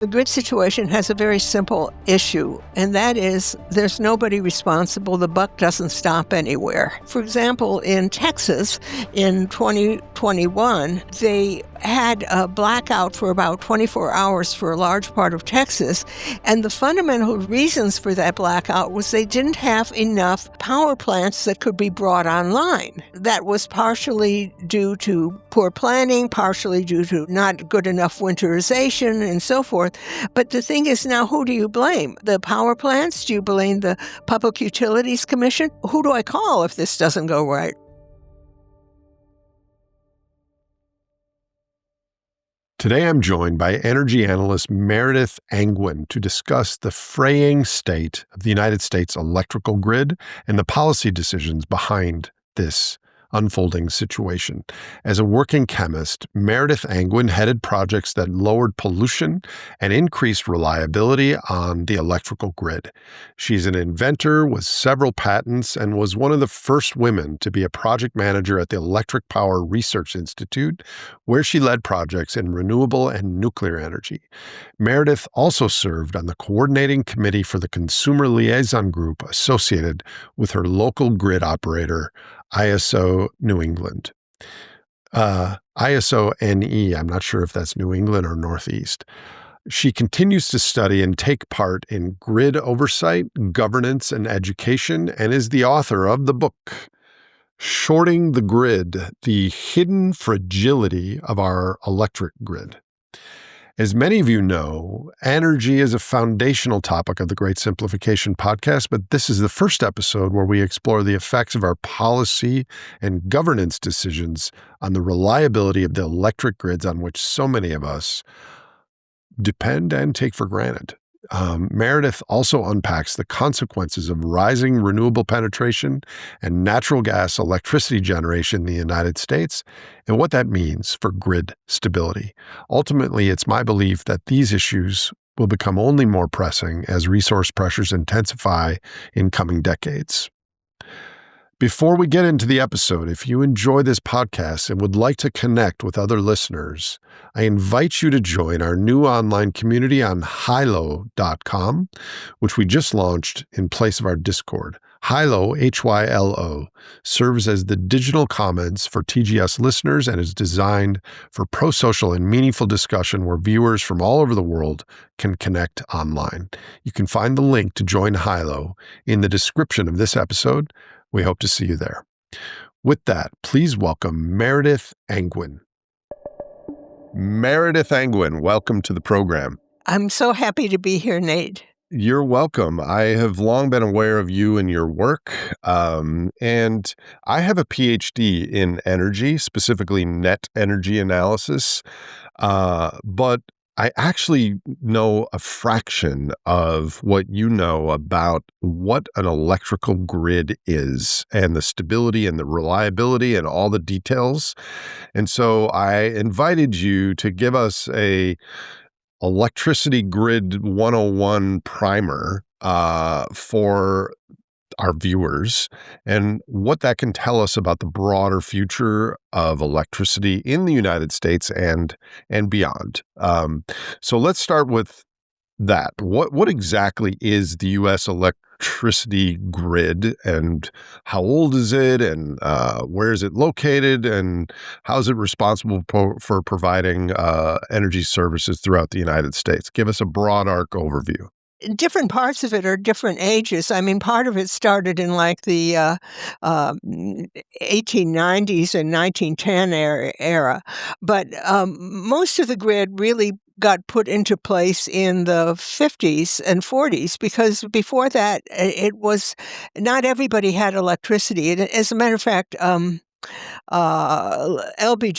The grid situation has a very simple issue, and that is there's nobody responsible. The buck doesn't stop anywhere. For example, in Texas in 2021, they had a blackout for about 24 hours for a large part of Texas, and the fundamental reasons for that blackout was they didn't have enough power plants that could be brought online. That was partially due to poor planning, partially due to not good enough winterization, and so forth. But the thing is now, who do you blame? The power plants? Do you blame the Public Utilities Commission? Who do I call if this doesn't go right? Today I'm joined by energy analyst Meredith Angwin to discuss the fraying state of the United States electrical grid and the policy decisions behind this unfolding situation. As a working chemist, Meredith Angwin headed projects that lowered pollution and increased reliability on the electrical grid. She's an inventor with several patents and was one of the first women to be a project manager at the Electric Power Research Institute, where she led projects in renewable and nuclear energy. Meredith also served on the coordinating committee for the Consumer Liaison Group associated with her local grid operator, ISO New England. ISO NE, I'm not sure if that's New England or Northeast. She continues to study and take part in grid oversight, governance, and education, and is the author of the book, Shorting the Grid, The Hidden Fragility of Our Electric Grid. As many of you know, energy is a foundational topic of the Great Simplification podcast, but this is the first episode where we explore the effects of our policy and governance decisions on the reliability of the electric grids on which so many of us depend and take for granted. Meredith also unpacks the consequences of rising renewable penetration and natural gas electricity generation in the United States and what that means for grid stability. Ultimately, it's my belief that these issues will become only more pressing as resource pressures intensify in coming decades. Before we get into the episode, if you enjoy this podcast and would like to connect with other listeners, I invite you to join our new online community on Hylo.com, which we just launched in place of our Discord. Hylo, Hylo, serves as the digital commons for TGS listeners and is designed for pro-social and meaningful discussion where viewers from all over the world can connect online. You can find the link to join Hylo in the description of this episode. We hope to see you there. With that, please welcome Meredith Angwin. Meredith Angwin, welcome to the program. I'm so happy to be here, Nate. You're welcome. I have long been aware of you and your work, and I have a PhD in energy, specifically net energy analysis, but I actually know a fraction of what you know about what an electrical grid is and the stability and the reliability and all the details. And so I invited you to give us a electricity grid 101 primer for our viewers and what that can tell us about the broader future of electricity in the United States and beyond. So let's start with that. What exactly is the U.S. electricity grid, and how old is it, and where is it located, and how is it responsible for providing energy services throughout the United States? Give us a broad arc overview. Different parts of it are different ages. I mean, part of it started in like the 1890s and 1910 era. But most of the grid really got put into place in the 50s and 40s because before that, it was not everybody had electricity. As a matter of fact, LBJ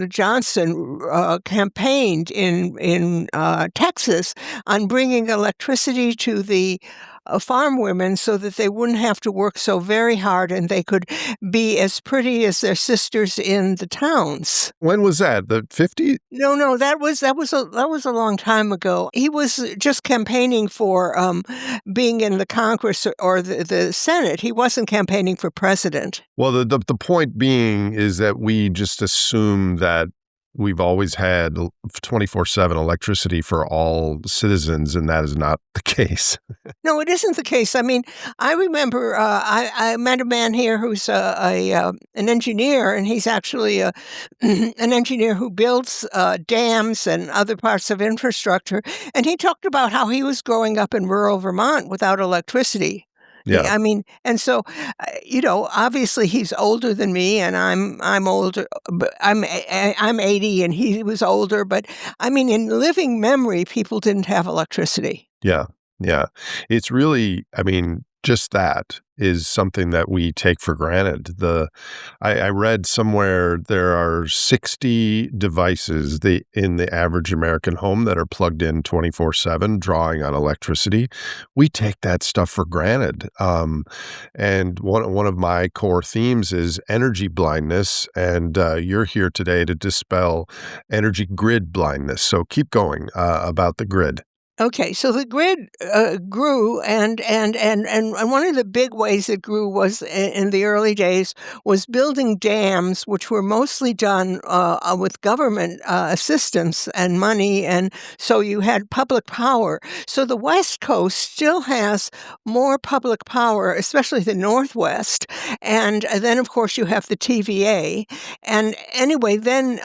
Johnson campaigned in Texas on bringing electricity to the farm women so that they wouldn't have to work so very hard and they could be as pretty as their sisters in the towns. When was that? The 50s? No, that was a long time ago. He was just campaigning for being in the Congress or the Senate. He wasn't campaigning for president. Well, the point being is that we just assume that we've always had 24/7 electricity for all citizens, and that is not the case. No, it isn't the case. I mean, I remember I met a man here who's an engineer, and he's actually an engineer who builds dams and other parts of infrastructure. And he talked about how he was growing up in rural Vermont without electricity. Yeah. I mean, and so, obviously he's older than me, and I'm older, but I'm 80, and he was older. But I mean, in living memory, people didn't have electricity. Yeah. Yeah. It's really, I mean, just that is something that we take for granted. I read somewhere there are 60 devices in the average American home that are plugged in 24/7, drawing on electricity. We take that stuff for granted. And one of my core themes is energy blindness, and you're here today to dispel energy grid blindness. So keep going about the grid. Okay, so the grid grew, and one of the big ways it grew was in the early days was building dams, which were mostly done with government assistance and money, and so you had public power. So the West Coast still has more public power, especially the Northwest, and then of course you have the TVA. And anyway, then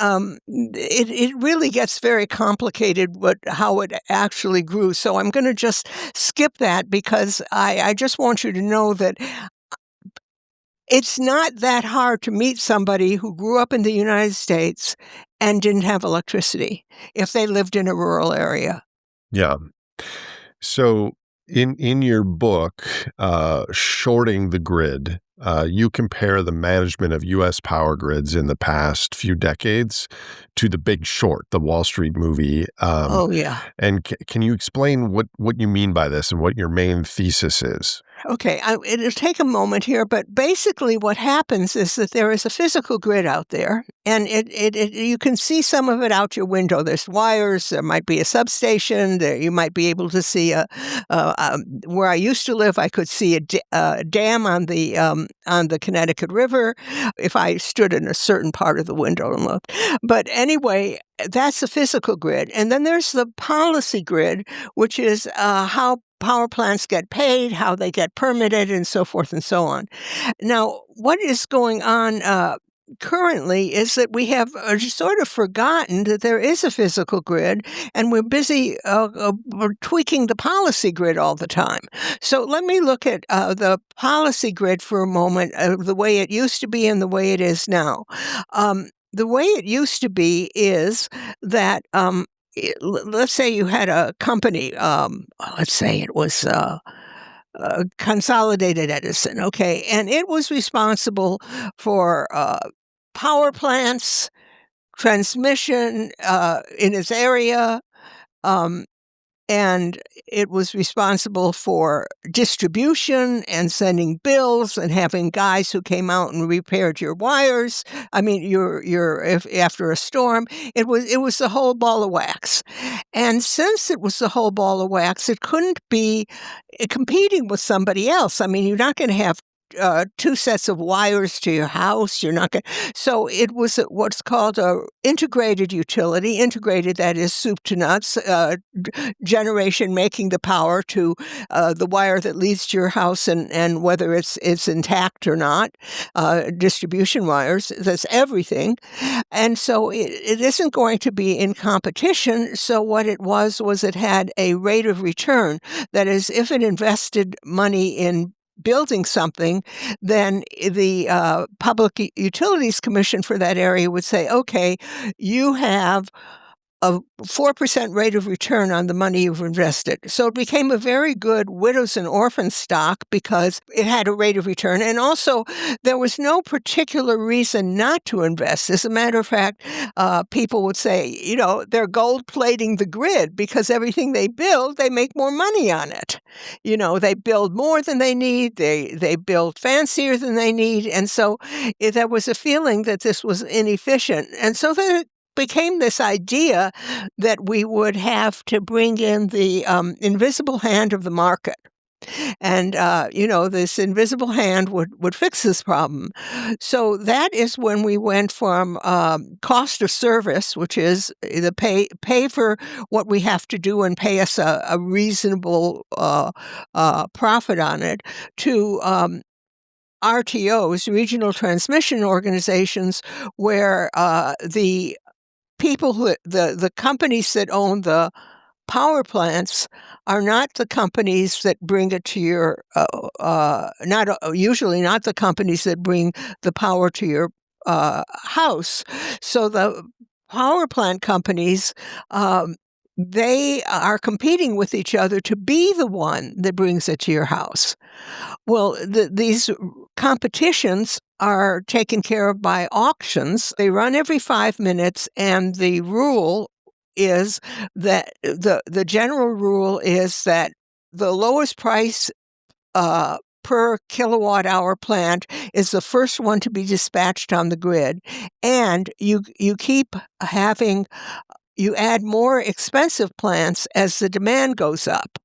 it really gets very complicated how it actually grew. So I'm going to just skip that because I just want you to know that it's not that hard to meet somebody who grew up in the United States and didn't have electricity if they lived in a rural area. Yeah. So in your book, Shorting the Grid, you compare the management of U.S. power grids in the past few decades to The Big Short, the Wall Street movie. Oh, yeah. And can you explain what you mean by this and what your main thesis is? Okay, it'll take a moment here, but basically what happens is that there is a physical grid out there, and you can see some of it out your window. There's wires, there might be a substation, there you might be able to see where I used to live, I could see a dam on the Connecticut River if I stood in a certain part of the window and looked. But anyway, that's the physical grid. And then there's the policy grid, which is how power plants get paid, how they get permitted, and so forth and so on. Now, what is going on currently is that we have sort of forgotten that there is a physical grid, and we're busy tweaking the policy grid all the time. So let me look at the policy grid for a moment, the way it used to be and the way it is now. The way it used to be is that let's say you had a company, let's say it was Consolidated Edison, okay, and it was responsible for power plants, transmission in its area, um, and it was responsible for distribution and sending bills and having guys who came out and repaired your wires. I mean, if after a storm, it was the whole ball of wax. And since it was the whole ball of wax, it couldn't be competing with somebody else. I mean, you're not going to have two sets of wires to your house. You're not going. So it was what's called a integrated utility. Integrated, that is soup to nuts. Generation making the power to the wire that leads to your house, and whether it's intact or not. Distribution wires. That's everything. And so it isn't going to be in competition. So what it was it had a rate of return. That is, if it invested money in building something, then the Public Utilities Commission for that area would say, okay, you have a 4% rate of return on the money you've invested. So it became a very good widows and orphans stock because it had a rate of return. And also, there was no particular reason not to invest. As a matter of fact, people would say, they're gold plating the grid because everything they build, they make more money on it. They build more than they need. They build fancier than they need. And so there was a feeling that this was inefficient. And so there became this idea that we would have to bring in the invisible hand of the market. And, this invisible hand would fix this problem. So that is when we went from cost of service, which is the pay for what we have to do and pay us a reasonable profit on it, to RTOs, regional transmission organizations, where the people the companies that own the power plants are not the companies that bring it to your not usually not the companies that bring the power to your house. So the power plant companies, they are competing with each other to be the one that brings it to your house. Well, these competitions are taken care of by auctions. They run every 5 minutes, and the rule is that the general rule is that the lowest price per kilowatt hour plant is the first one to be dispatched on the grid, and you keep having you add more expensive plants as the demand goes up,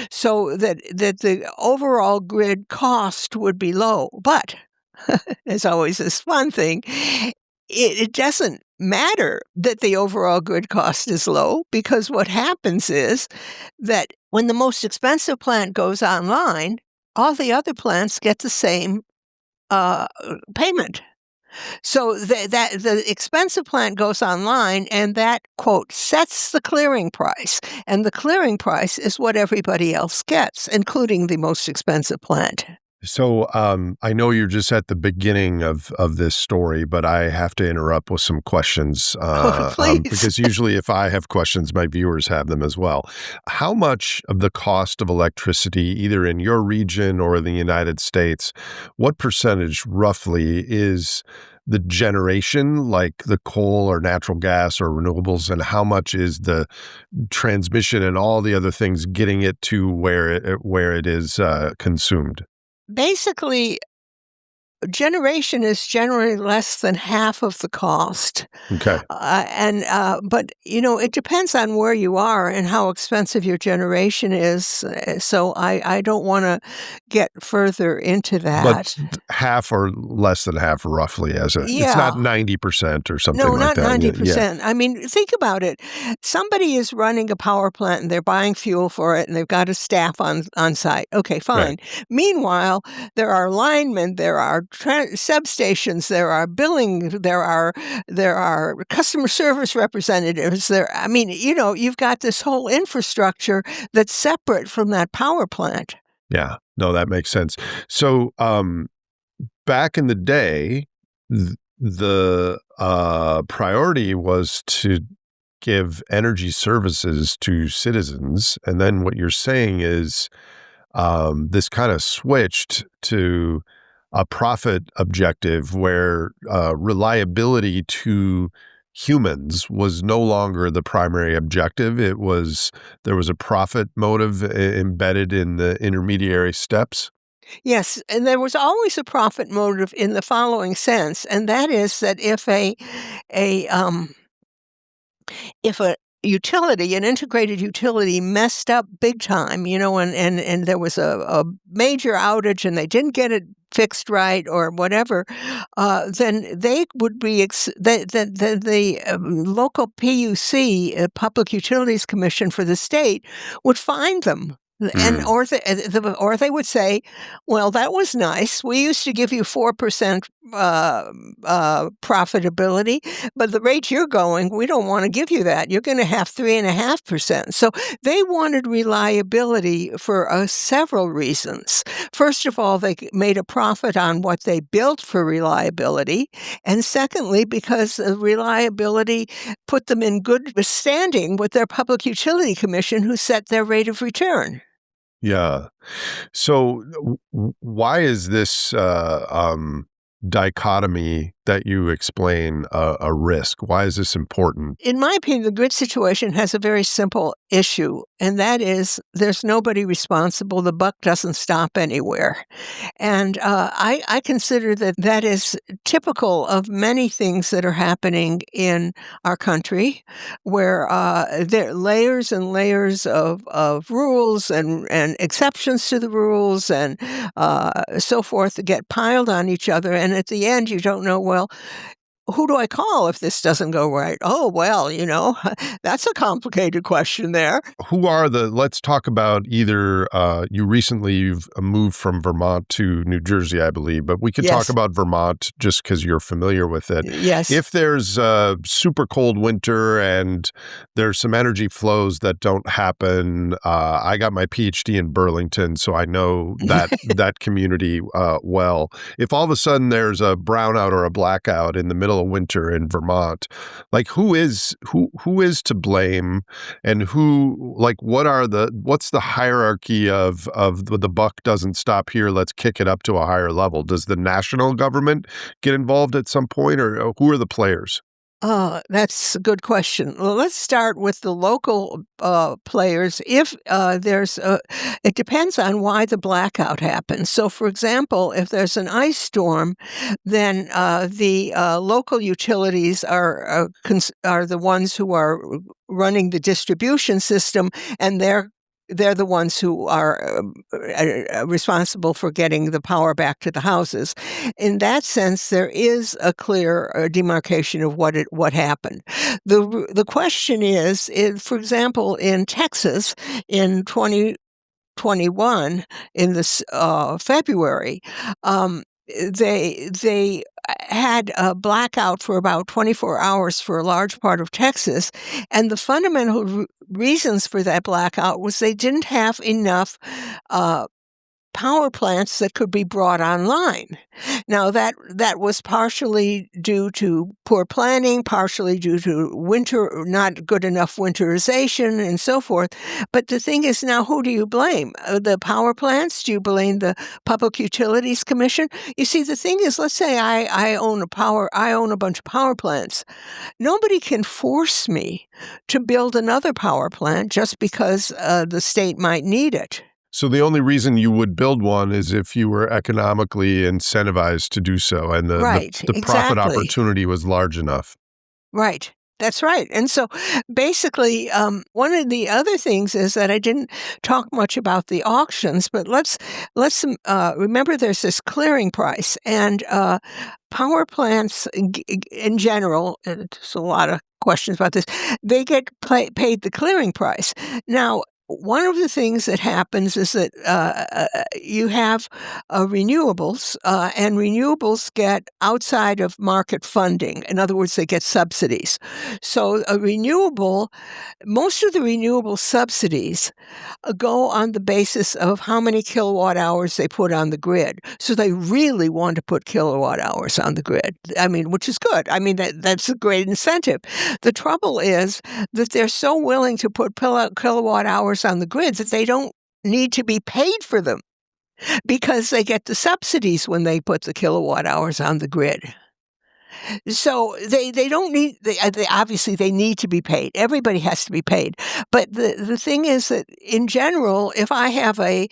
so that the overall grid cost would be low. But there's always this fun thing. It doesn't matter that the overall grid cost is low, because what happens is that when the most expensive plant goes online, all the other plants get the same payment. So the expensive plant goes online, and that, quote, sets the clearing price. And the clearing price is what everybody else gets, including the most expensive plant. So I know you're just at the beginning of this story, but I have to interrupt with some questions Please. because usually if I have questions, my viewers have them as well. How much of the cost of electricity, either in your region or in the United States, what percentage roughly is the generation, like the coal or natural gas or renewables, and how much is the transmission and all the other things getting it to where it is consumed? Basically, generation is generally less than half of the cost. Okay. But it depends on where you are and how expensive your generation is. So I don't want to get further into But that. half or less than half, roughly, it's not Yeah. 90% or something No, like not that. Yeah. 90%. I mean, think about it. Somebody is running a power plant and they're buying fuel for it, and they've got a staff on site. Okay, Right. fine. Meanwhile, there are linemen, there are substations, there are billing, there are customer service representatives. You've got this whole infrastructure that's separate from that power plant. Yeah. No, that makes sense. So, back in the day, the priority was to give energy services to citizens. And then what you're saying is this kind of switched to a profit objective where reliability to humans was no longer the primary objective. There was a profit motive embedded in the intermediary steps. Yes, and there was always a profit motive in the following sense, and that is that a if a utility, an integrated utility, messed up big time, and there was a major outage and they didn't get it fixed right or whatever, then they would be the local PUC, Public Utilities Commission for the state, would fine them. And Mm. or they would say, "Well, that was nice. We used to give you 4% profitability, but the rate you're going, we don't want to give you that. You're going to have 3.5%." So they wanted reliability for several reasons. First of all, they made a profit on what they built for reliability, and secondly, because the reliability put them in good standing with their Public Utility Commission, who set their rate of return. Yeah. So why is this dichotomy that you explain a risk? Why is this important? In my opinion, the grid situation has a very simple issue, and that is there's nobody responsible. The buck doesn't stop anywhere. And I consider that that is typical of many things that are happening in our country, where there are layers and layers of rules and exceptions to the rules and so forth that get piled on each other. And at the end, you don't know, well, who do I call if this doesn't go right? Oh, well, that's a complicated question there. Let's talk about either, you've moved from Vermont to New Jersey, I believe, but we could talk Yes. about Vermont just because you're familiar with it. Yes. If there's a super cold winter and there's some energy flows that don't happen, I got my PhD in Burlington, so I know that community well. If all of a sudden there's a brownout or a blackout in the middle of winter in Vermont, like who is to blame, and what's the hierarchy of the buck doesn't stop here, let's kick it up to a higher level? Does the national government get involved at some point, or who are the players? Oh, that's a good question. Well, let's start with the local players. If it depends on why the blackout happens. So, for example, if there's an ice storm, then the local utilities are the ones who are running the distribution system, and they're the ones who are responsible for getting the power back to the houses. In that sense, there is a clear demarcation of what happened. The question is, for example, in Texas in 2021, in this February, they had a blackout for about 24 hours for a large part of Texas, and the fundamental reasons for that blackout was they didn't have enough power plants that could be brought online. Now, that was partially due to poor planning, partially due to not good enough winterization, and so forth. But the thing is, now, who do you blame? The power plants? Do you blame the Public Utilities Commission? You see, the thing is, let's say I own a bunch of power plants. Nobody can force me to build another power plant just because the state might need it. So the only reason you would build one is if you were economically incentivized to do so, and the profit Exactly. opportunity was large enough. Right. That's right. And so basically, one of the other things is that I didn't talk much about the auctions, but let's remember there's this clearing price, and power plants in general, and there's a lot of questions about this, they get paid the clearing price. Now, one of the things that happens is that you have renewables, and renewables get outside of market funding. In other words, they get subsidies. So most of the renewable subsidies go on the basis of how many kilowatt hours they put on the grid. So they really want to put kilowatt hours on the grid. I mean, which is good. I mean, that's a great incentive. The trouble is that they're so willing to put kilowatt hours on the grid that they don't need to be paid for them because they get the subsidies when they put the kilowatt hours on the grid. So they don't need, they obviously they need to be paid. Everybody has to be paid. But the thing is that in general, if I have a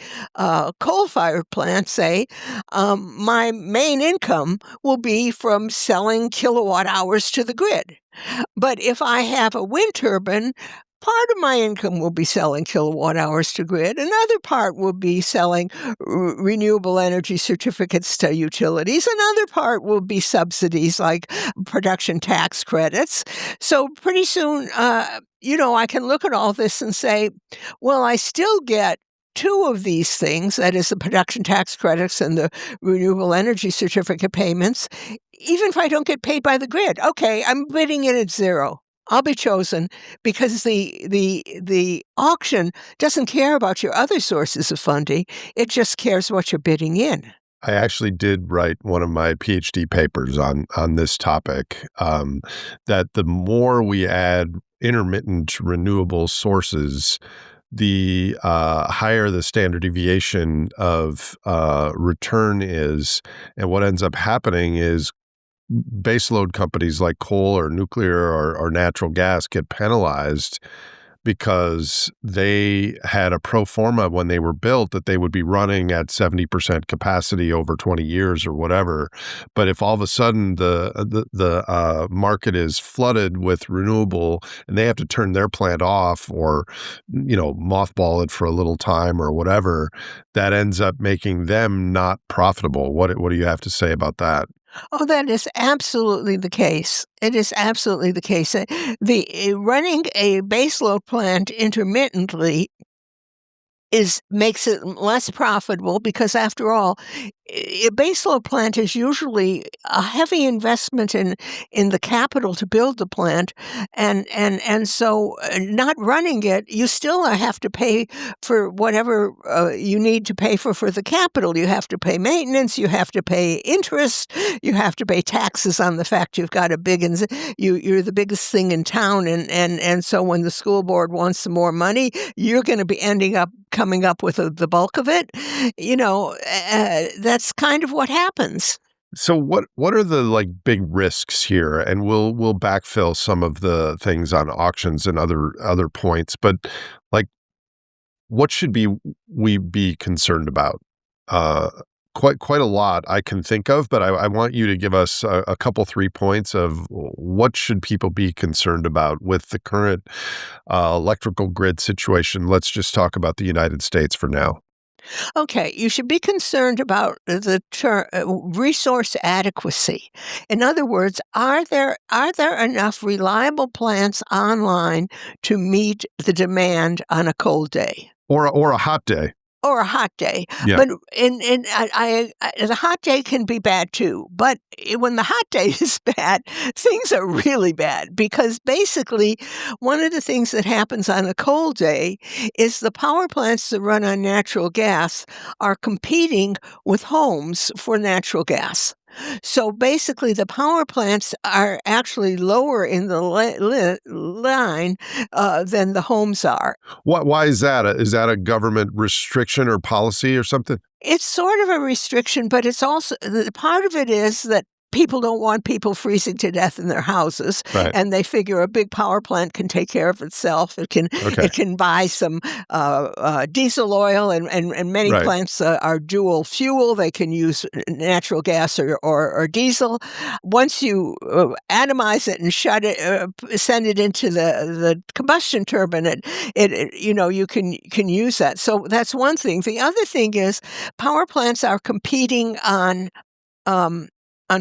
coal-fired plant, say, my main income will be from selling kilowatt hours to the grid. But if I have a wind turbine, part of my income will be selling kilowatt hours to grid. Another part will be selling renewable energy certificates to utilities. Another part will be subsidies like production tax credits. So pretty soon, I can look at all this and say, well, I still get two of these things, that is the production tax credits and the renewable energy certificate payments, even if I don't get paid by the grid. Okay, I'm bidding in at zero. I'll be chosen because the auction doesn't care about your other sources of funding. It just cares what you're bidding in. I actually did write one of my PhD papers on this topic, that the more we add intermittent renewable sources, the higher the standard deviation of return is. And what ends up happening is baseload companies like coal or nuclear or natural gas get penalized because they had a pro forma when they were built that they would be running at 70% capacity over 20 years or whatever. But if all of a sudden the market is flooded with renewable and they have to turn their plant off or, mothball it for a little time or whatever, that ends up making them not profitable. What do you have to say about that? Oh, that is absolutely the case. It is absolutely the case. Running a baseload plant intermittently makes it less profitable because, after all, a baseload plant is usually a heavy investment in the capital to build the plant, and so not running it, you still have to pay for whatever you need to pay for the capital. You have to pay maintenance, you have to pay interest, you have to pay taxes on the fact you've got you're the biggest thing in town, and so when the school board wants some more money, you're going to be coming up with the bulk of it. That's kind of what happens. So what are the big risks here? And we'll backfill some of the things on auctions and other points, but like what should we be concerned about? Quite a lot I can think of, but I want you to give us a couple 3 points of what should people be concerned about with the current electrical grid situation. Let's just talk about the United States for now. Okay, you should be concerned about the resource adequacy. In other words, are there enough reliable plants online to meet the demand on a cold day? Or a hot day. Or a hot day, Yeah. but the hot day can be bad too, but when the hot day is bad, things are really bad because basically one of the things that happens on a cold day is the power plants that run on natural gas are competing with homes for natural gas. So basically, the power plants are actually lower in the line than the homes are. Why is that? Is that a government restriction or policy or something? It's sort of a restriction, but it's also the part of it is that people don't want people freezing to death in their houses, Right. and they figure a big power plant can take care of itself. It Okay. can buy some diesel oil, and many Right. plants are dual fuel. They can use natural gas or diesel. Once you atomize it and send it into the combustion turbine, you can use that. So that's one thing. The other thing is power plants are competing on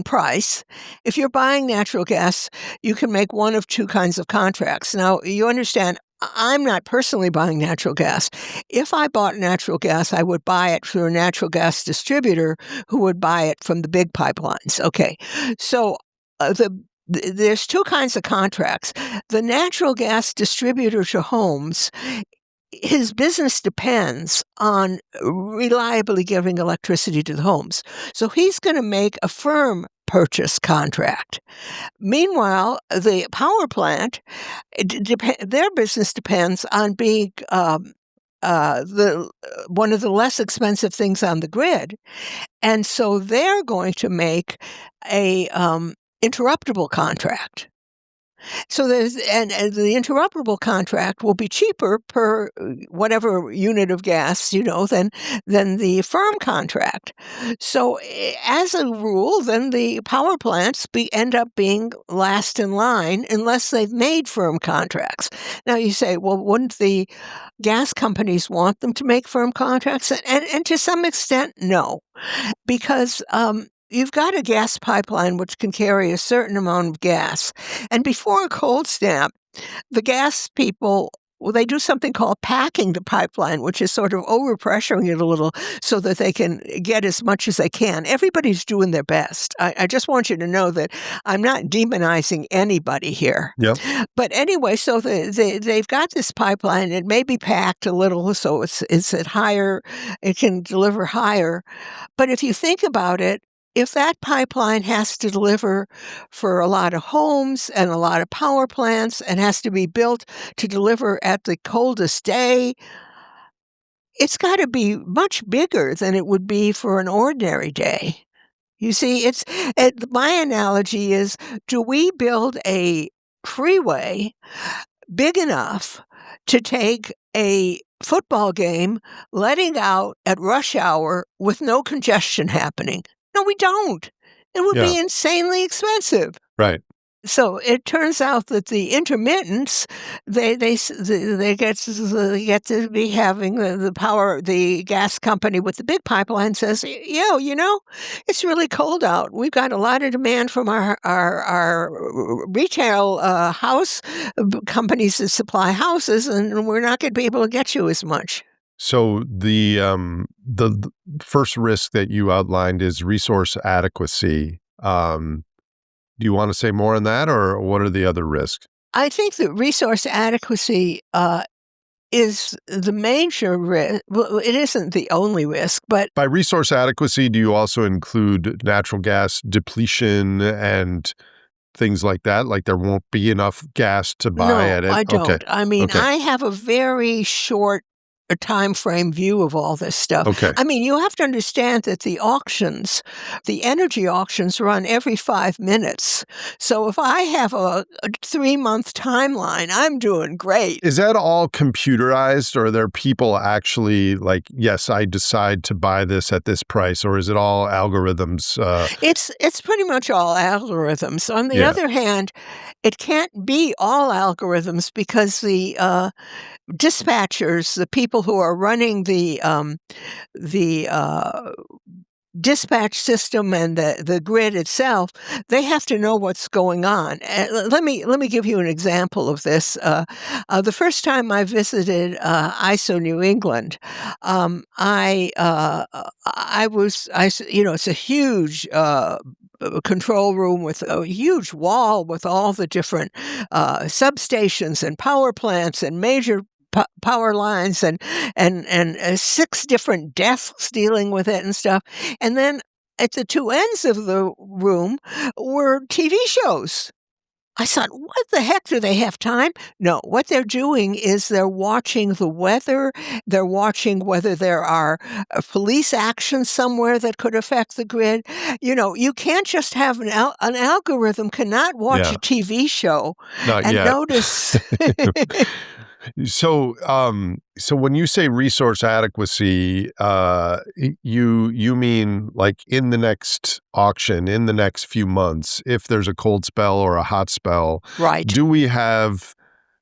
price. If you're buying natural gas, you can make one of two kinds of contracts. Now, you understand, I'm not personally buying natural gas. If I bought natural gas, I would buy it through a natural gas distributor who would buy it from the big pipelines. Okay, so there's two kinds of contracts. The natural gas distributor to homes, his business depends on reliably giving electricity to the homes. So he's going to make a firm purchase contract. Meanwhile, the power plant, their business depends on being one of the less expensive things on the grid, and so they're going to make a interruptible contract. So and the interruptible contract will be cheaper per whatever unit of gas, than the firm contract. So as a rule, then the power plants end up being last in line unless they've made firm contracts. Now you say, well, wouldn't the gas companies want them to make firm contracts? And to some extent, no, because you've got a gas pipeline which can carry a certain amount of gas. And before a cold snap, the gas people, well, they do something called packing the pipeline, which is sort of overpressuring it a little so that they can get as much as they can. Everybody's doing their best. I just want you to know that I'm not demonizing anybody here. Yep. But anyway, so they've got this pipeline. It may be packed a little, so it's at higher, it can deliver higher. But if you think about it, if that pipeline has to deliver for a lot of homes and a lot of power plants and has to be built to deliver at the coldest day, it's got to be much bigger than it would be for an ordinary day. You see, my analogy is, do we build a freeway big enough to take a football game letting out at rush hour with no congestion happening? No, we don't. It would Yeah. be insanely expensive. Right. So it turns out that the intermittents, they get to be having the power. The gas company with the big pipeline says, it's really cold out. We've got a lot of demand from our retail house companies that supply houses, and we're not going to be able to get you as much. So the first risk that you outlined is resource adequacy. Do you want to say more on that, or what are the other risks? I think that resource adequacy is the major risk. Well, it isn't the only risk, but By resource adequacy, do you also include natural gas depletion and things like that? Like there won't be enough gas to buy at it? I don't. Okay. I mean, Okay. I have a very short time frame view of all this stuff. Okay. I mean, you have to understand that the energy auctions run every 5 minutes. So if I have a 3-month timeline, I'm doing great. Is that all computerized, or are there people actually like, yes, I decide to buy this at this price, or is it all algorithms? It's pretty much all algorithms. On the other hand, it can't be all algorithms because the dispatchers, the people who are running the dispatch system and the grid itself, they have to know what's going on. Let me give you an example of this. The first time I visited ISO New England, it's a huge control room with a huge wall with all the different substations and power plants and major power lines and 6 different desks dealing with it and stuff. And then at the 2 ends of the room were TV shows. I thought, what the heck, do they have time? No, what they're doing is they're watching the weather. They're watching whether there are police actions somewhere that could affect the grid. You can't just have an algorithm cannot watch a TV show Not and yet. notice. So when you say resource adequacy, you mean like in the next auction, in the next few months, if there's a cold spell or a hot spell, Right. do we have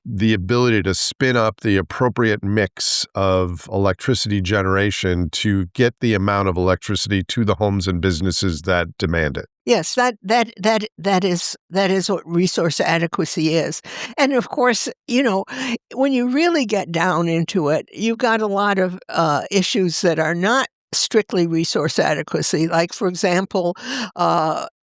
the ability to spin up the appropriate mix of electricity generation to get the amount of electricity to the homes and businesses that demand it? Yes, that is what resource adequacy is. And of course, when you really get down into it, you've got a lot of issues that are not strictly resource adequacy. Like, for example,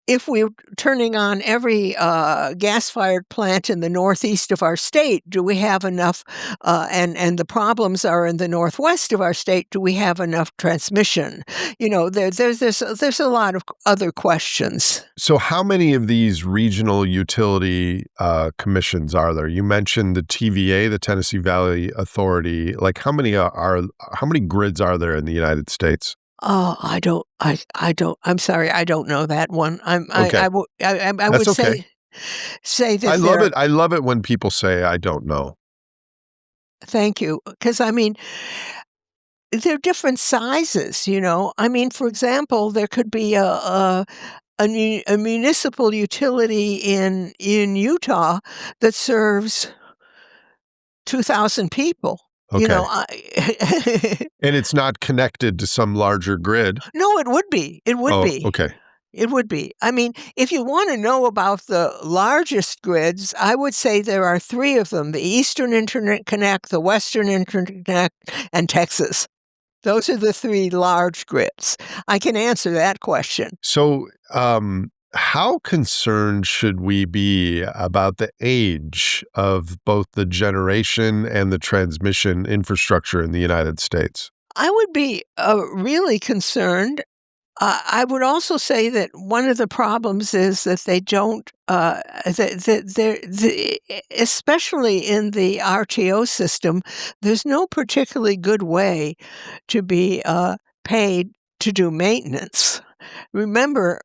if we're turning on every gas-fired plant in the northeast of our state, do we have enough? And the problems are in the northwest of our state. Do we have enough transmission? There's a lot of other questions. So, how many of these regional utility commissions are there? You mentioned the TVA, the Tennessee Valley Authority. Like, how many grids are there in the United States? Oh, I'm sorry, I don't know that one. Okay. I would That's okay. say that I love it. I love it when people say, I don't know. Thank you. Because, I mean, they're different sizes, I mean, for example, there could be a municipal utility in Utah that serves 2,000 people. Okay. And it's not connected to some larger grid. No, it would be. It would be. Okay. It would be. I mean, if you want to know about the largest grids, I would say there are 3 of them: the Eastern Interconnect, the Western Interconnect, and Texas. Those are the 3 large grids. I can answer that question. So, how concerned should we be about the age of both the generation and the transmission infrastructure in the United States? I would be really concerned. I would also say that one of the problems is that they don't, especially in the RTO system, there's no particularly good way to be paid to do maintenance. remember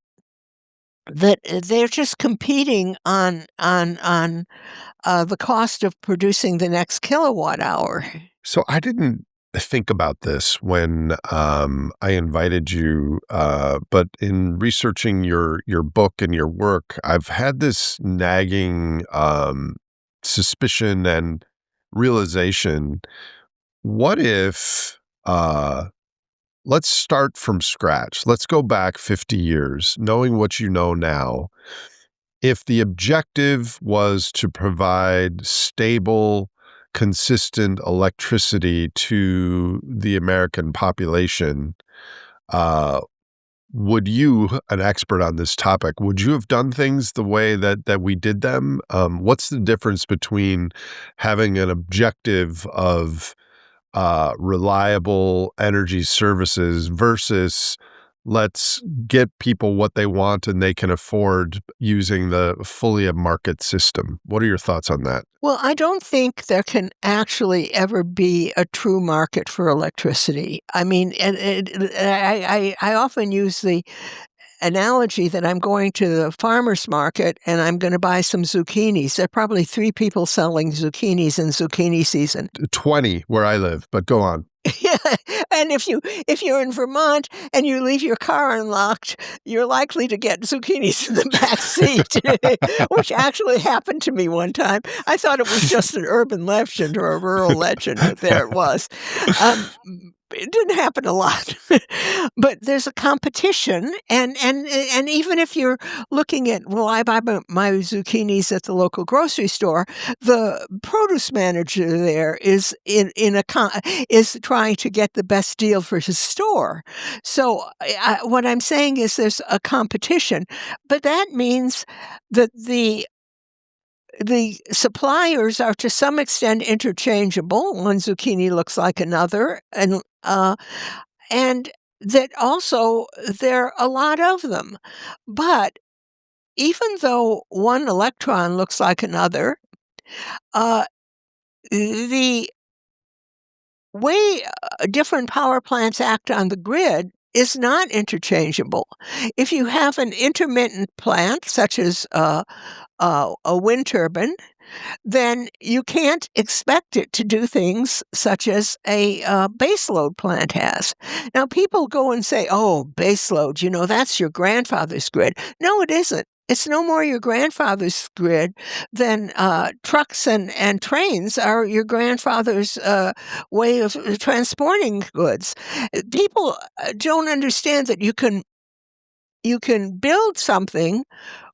that they're just competing on the cost of producing the next kilowatt hour. So I didn't think about this when I invited you, but in researching your book and your work, I've had this nagging suspicion and realization. What if let's start from scratch. Let's go back 50 years, knowing what you know now. If the objective was to provide stable, consistent electricity to the American population, uh, would you, an expert on this topic, would you have done things the way that we did them? What's the difference between having an objective of reliable energy services versus let's get people what they want and they can afford using the fully a market system? What are your thoughts on that? Well, I don't think there can actually ever be a true market for electricity. I mean, I often use the analogy that I'm going to the farmer's market and I'm going to buy some zucchinis. There are probably 3 people selling zucchinis in zucchini season. 20 where I live, but go on. Yeah, and if you're in Vermont and you leave your car unlocked, you're likely to get zucchinis in the back seat, which actually happened to me one time. I thought it was just an urban legend or a rural legend, but there it was. It didn't happen a lot, but there's a competition, and even if you're looking at, well, I buy my zucchinis at the local grocery store, the produce manager there is is trying to get the best deal for his store. So what I'm saying is there's a competition, but that means that the suppliers are to some extent interchangeable. One zucchini looks like another, and that also there are a lot of them. But even though one electron looks like another, uh, the way different power plants act on the grid is not interchangeable. If you have an intermittent plant, such as a wind turbine, then you can't expect it to do things such as a baseload plant has. Now, people go and say, oh, baseload, that's your grandfather's grid. No, it isn't. It's no more your grandfather's grid than trucks and trains are your grandfather's way of transporting goods. People don't understand that you can build something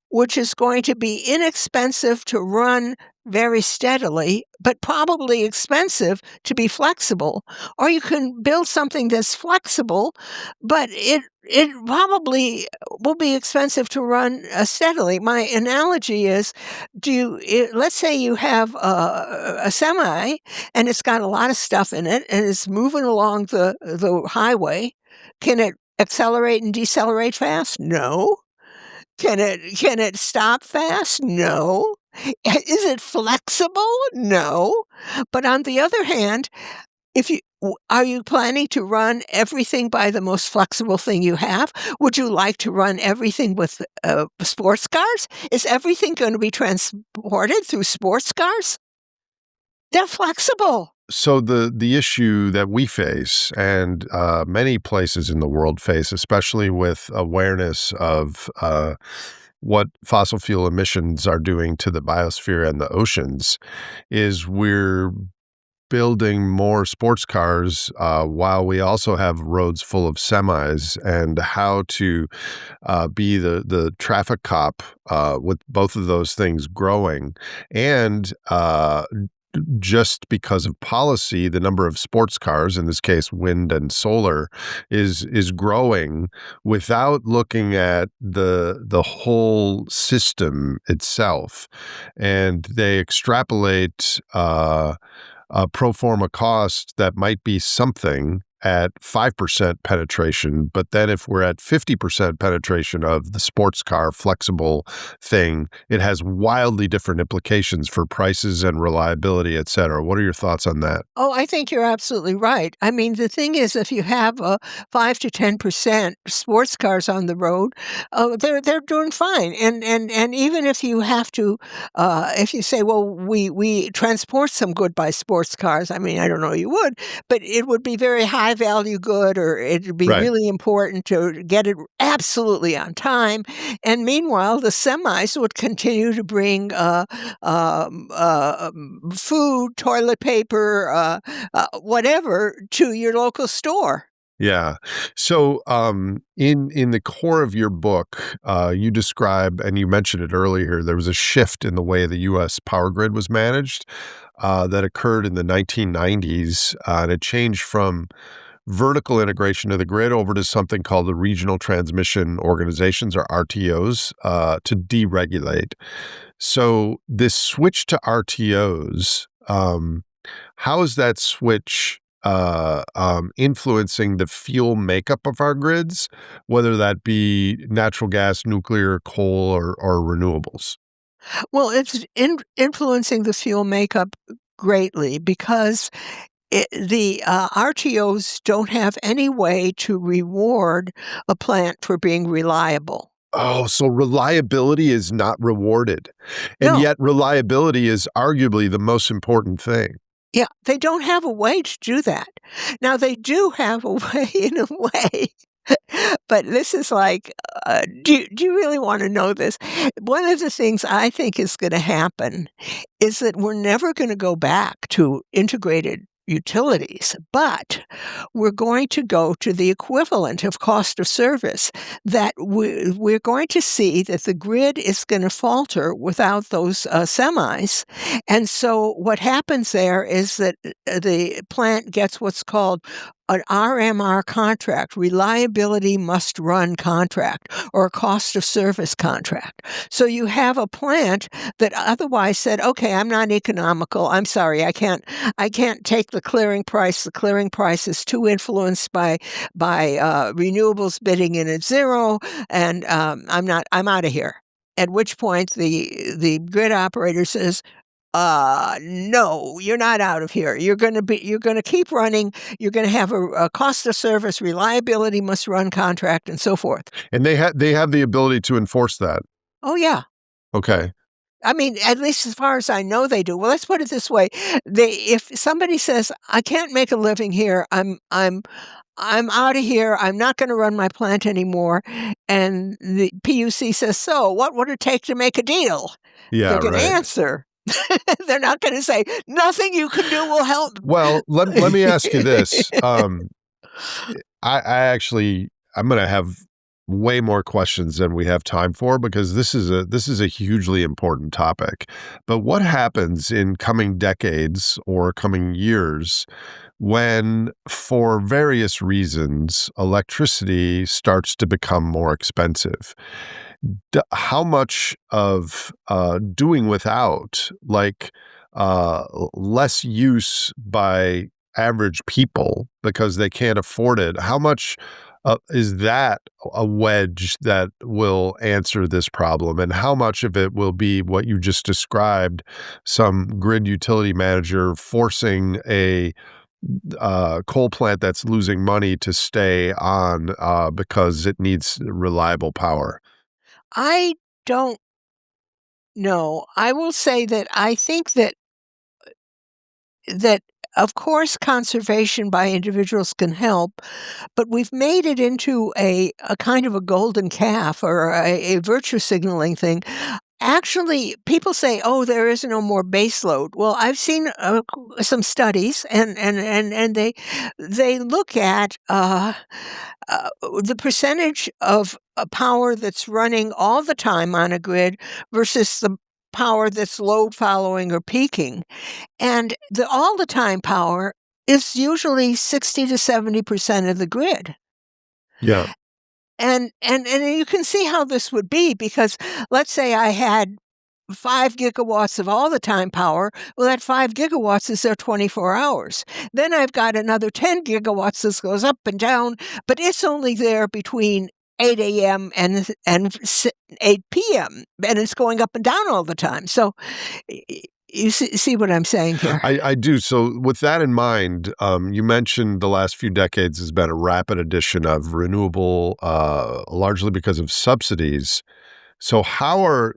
which is going to be inexpensive to run very steadily, but probably expensive to be flexible. Or you can build something that's flexible, but it probably will be expensive to run steadily. My analogy is, let's say you have a semi and it's got a lot of stuff in it and it's moving along the highway. Can it accelerate and decelerate fast? No. Can it stop fast? No. Is it flexible? No. But on the other hand, are you planning to run everything by the most flexible thing you have? Would you like to run everything with sports cars? Is everything going to be transported through sports cars? They're flexible. So the issue that we face and many places in the world face, especially with awareness of what fossil fuel emissions are doing to the biosphere and the oceans, is we're building more sports cars while we also have roads full of semis, and how to be the traffic cop with both of those things growing. And just because of policy, the number of sports cars, in this case wind and solar, is growing without looking at the whole system itself. And they extrapolate a pro forma cost that might be something, at 5% penetration. But then if we're at 50% penetration of the sports car flexible thing, it has wildly different implications for prices and reliability, et cetera. What are your thoughts on that? Oh, I think you're absolutely right. I mean, the thing is, if you have 5 to 10% sports cars on the road, they're doing fine. And even if you have to, if you say, well, we transport some good by sports cars. I mean, I don't know you would, but it would be very high value good, or it would be Right. really important to get it absolutely on time. And meanwhile, the semis would continue to bring food, toilet paper, whatever, to your local store. Yeah. So, in the core of your book, you describe, and you mentioned it earlier, there was a shift in the way the U.S. power grid was managed that occurred in the 1990s, and it changed from vertical integration of the grid over to something called the Regional Transmission Organizations, or RTOs, to deregulate. So, this switch to RTOs, how is that switch influencing the fuel makeup of our grids, whether that be natural gas, nuclear, coal, or renewables? Well, it's influencing the fuel makeup greatly because the RTOs don't have any way to reward a plant for being reliable. Oh, so reliability is not rewarded. And No. yet reliability is arguably the most important thing. Yeah, they don't have a way to do that. Now they do have a way in a way, but this is like, do you really wanna know this? One of the things I think is gonna happen is that we're never gonna go back to integrated utilities, but we're going to go to the equivalent of cost of service, that we're going to see that the grid is gonna falter without those, semis, and so what happens there is that, the plant gets what's called an RMR contract, reliability must run contract, or a cost of service contract. So you have a plant that otherwise said, "Okay, I'm not economical. I'm sorry, I can't take the clearing price. The clearing price is too influenced by renewables bidding in at zero, and I'm out of here." At which point the grid operator says, no, you're not out of here. You're gonna keep running. You're gonna have a cost of service, reliability must run contract, and so forth. And they have the ability to enforce that. Oh, yeah. Okay. I mean, at least as far as I know, they do. Well, let's put it this way. If somebody says, "I can't make a living here. I'm out of here. I'm not gonna run my plant anymore," and the PUC says, "So, what would it take to make a deal?" Yeah, They're gonna right. answer. They're not gonna say, "Nothing you can do will help." Well, let me ask you this. I actually I'm gonna have way more questions than we have time for, because this is a hugely important topic. But what happens in coming decades or coming years when, for various reasons, electricity starts to become more expensive? How much of doing without, like less use by average people because they can't afford it, how much is that a wedge that will answer this problem? And how much of it will be what you just described, some grid utility manager forcing a coal plant that's losing money to stay on because it needs reliable power? I don't know. I will say that I think that, of course, conservation by individuals can help, but we've made it into a kind of a golden calf, or a virtue signaling thing. Actually, people say, "Oh, there is no more base load." Well, I've seen, some studies, and they look at, the percentage of, power that's running all the time on a grid versus the power that's load following or peaking, and the all the time power is usually 60 to 70% of the grid. Yeah. And you can see how this would be, because let's say I had 5 gigawatts of all the time power. Well, that 5 gigawatts is there 24 hours. Then I've got another 10 gigawatts that goes up and down, but it's only there between 8 a.m. and 8 p.m., and it's going up and down all the time. So you see what I'm saying here? I do. So with that in mind, you mentioned the last few decades has been a rapid addition of renewable, largely because of subsidies. So how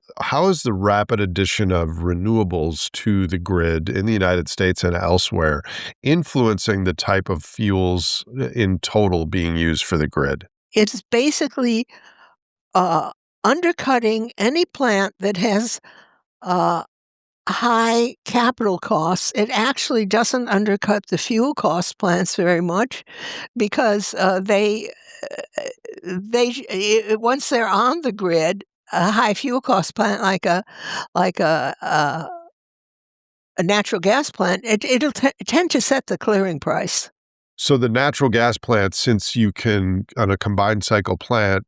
is the rapid addition of renewables to the grid in the United States and elsewhere influencing the type of fuels in total being used for the grid? It's basically undercutting any plant that has high capital costs. It actually doesn't undercut the fuel cost plants very much because once they're on the grid, a high fuel cost plant like a natural gas plant, it'll tend to set the clearing price. So the natural gas plant, since you can, on a combined cycle plant,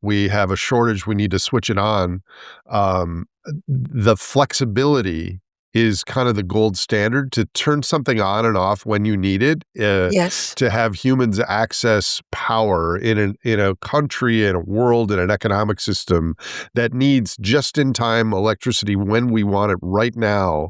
we have a shortage, we need to switch it on. The flexibility is kind of the gold standard to turn something on and off when you need it. Yes. To have humans access power in a country, in a world, in an economic system that needs just-in-time electricity when we want it right now.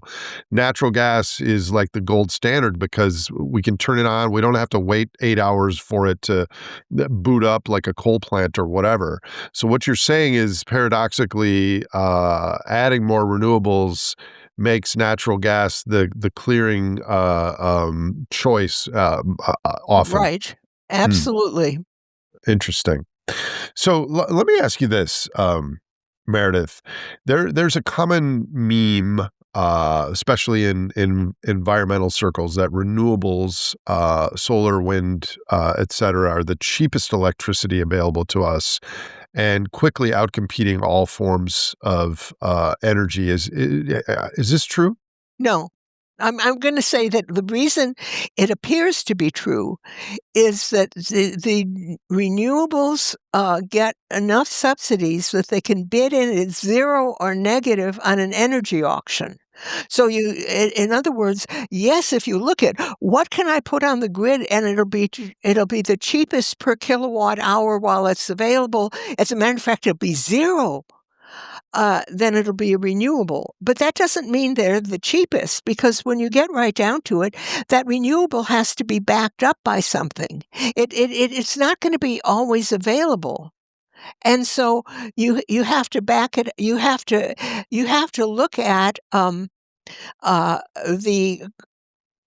Natural gas is like the gold standard because we can turn it on. We don't have to wait 8 hours for it to boot up like a coal plant or whatever. So what you're saying is paradoxically, adding more renewables makes natural gas the clearing choice often. Right. Absolutely. Interesting. So let me ask you this, Meredith. There's a common meme, especially in environmental circles, that renewables, solar, wind, et cetera, are the cheapest electricity available to us and quickly outcompeting all forms of energy. Is this true? No. I'm going to say that the reason it appears to be true is that the renewables get enough subsidies that they can bid in at zero or negative on an energy auction. So in other words, yes, if you look at what can I put on the grid and it'll be the cheapest per kilowatt hour while it's available. As a matter of fact, it'll be zero. Then it'll be a renewable. But that doesn't mean they're the cheapest because when you get right down to it, that renewable has to be backed up by something. It's not going to be always available. And so you have to back it. You have to look at the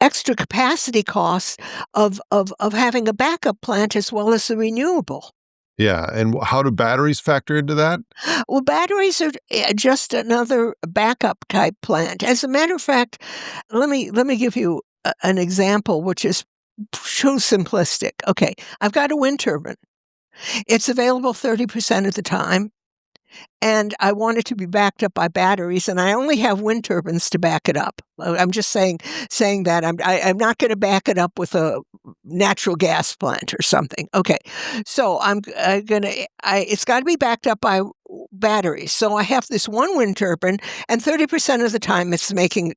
extra capacity costs of having a backup plant as well as the renewable. Yeah, and how do batteries factor into that? Well, batteries are just another backup type plant. As a matter of fact, let me give you an example, which is too simplistic. Okay, I've got a wind turbine. It's available 30% of the time, and I want it to be backed up by batteries, and I only have wind turbines to back it up. I'm just saying that I'm not going to back it up with a natural gas plant or something. Okay, so it's got to be backed up by batteries. So I have this one wind turbine, and 30% of the time it's making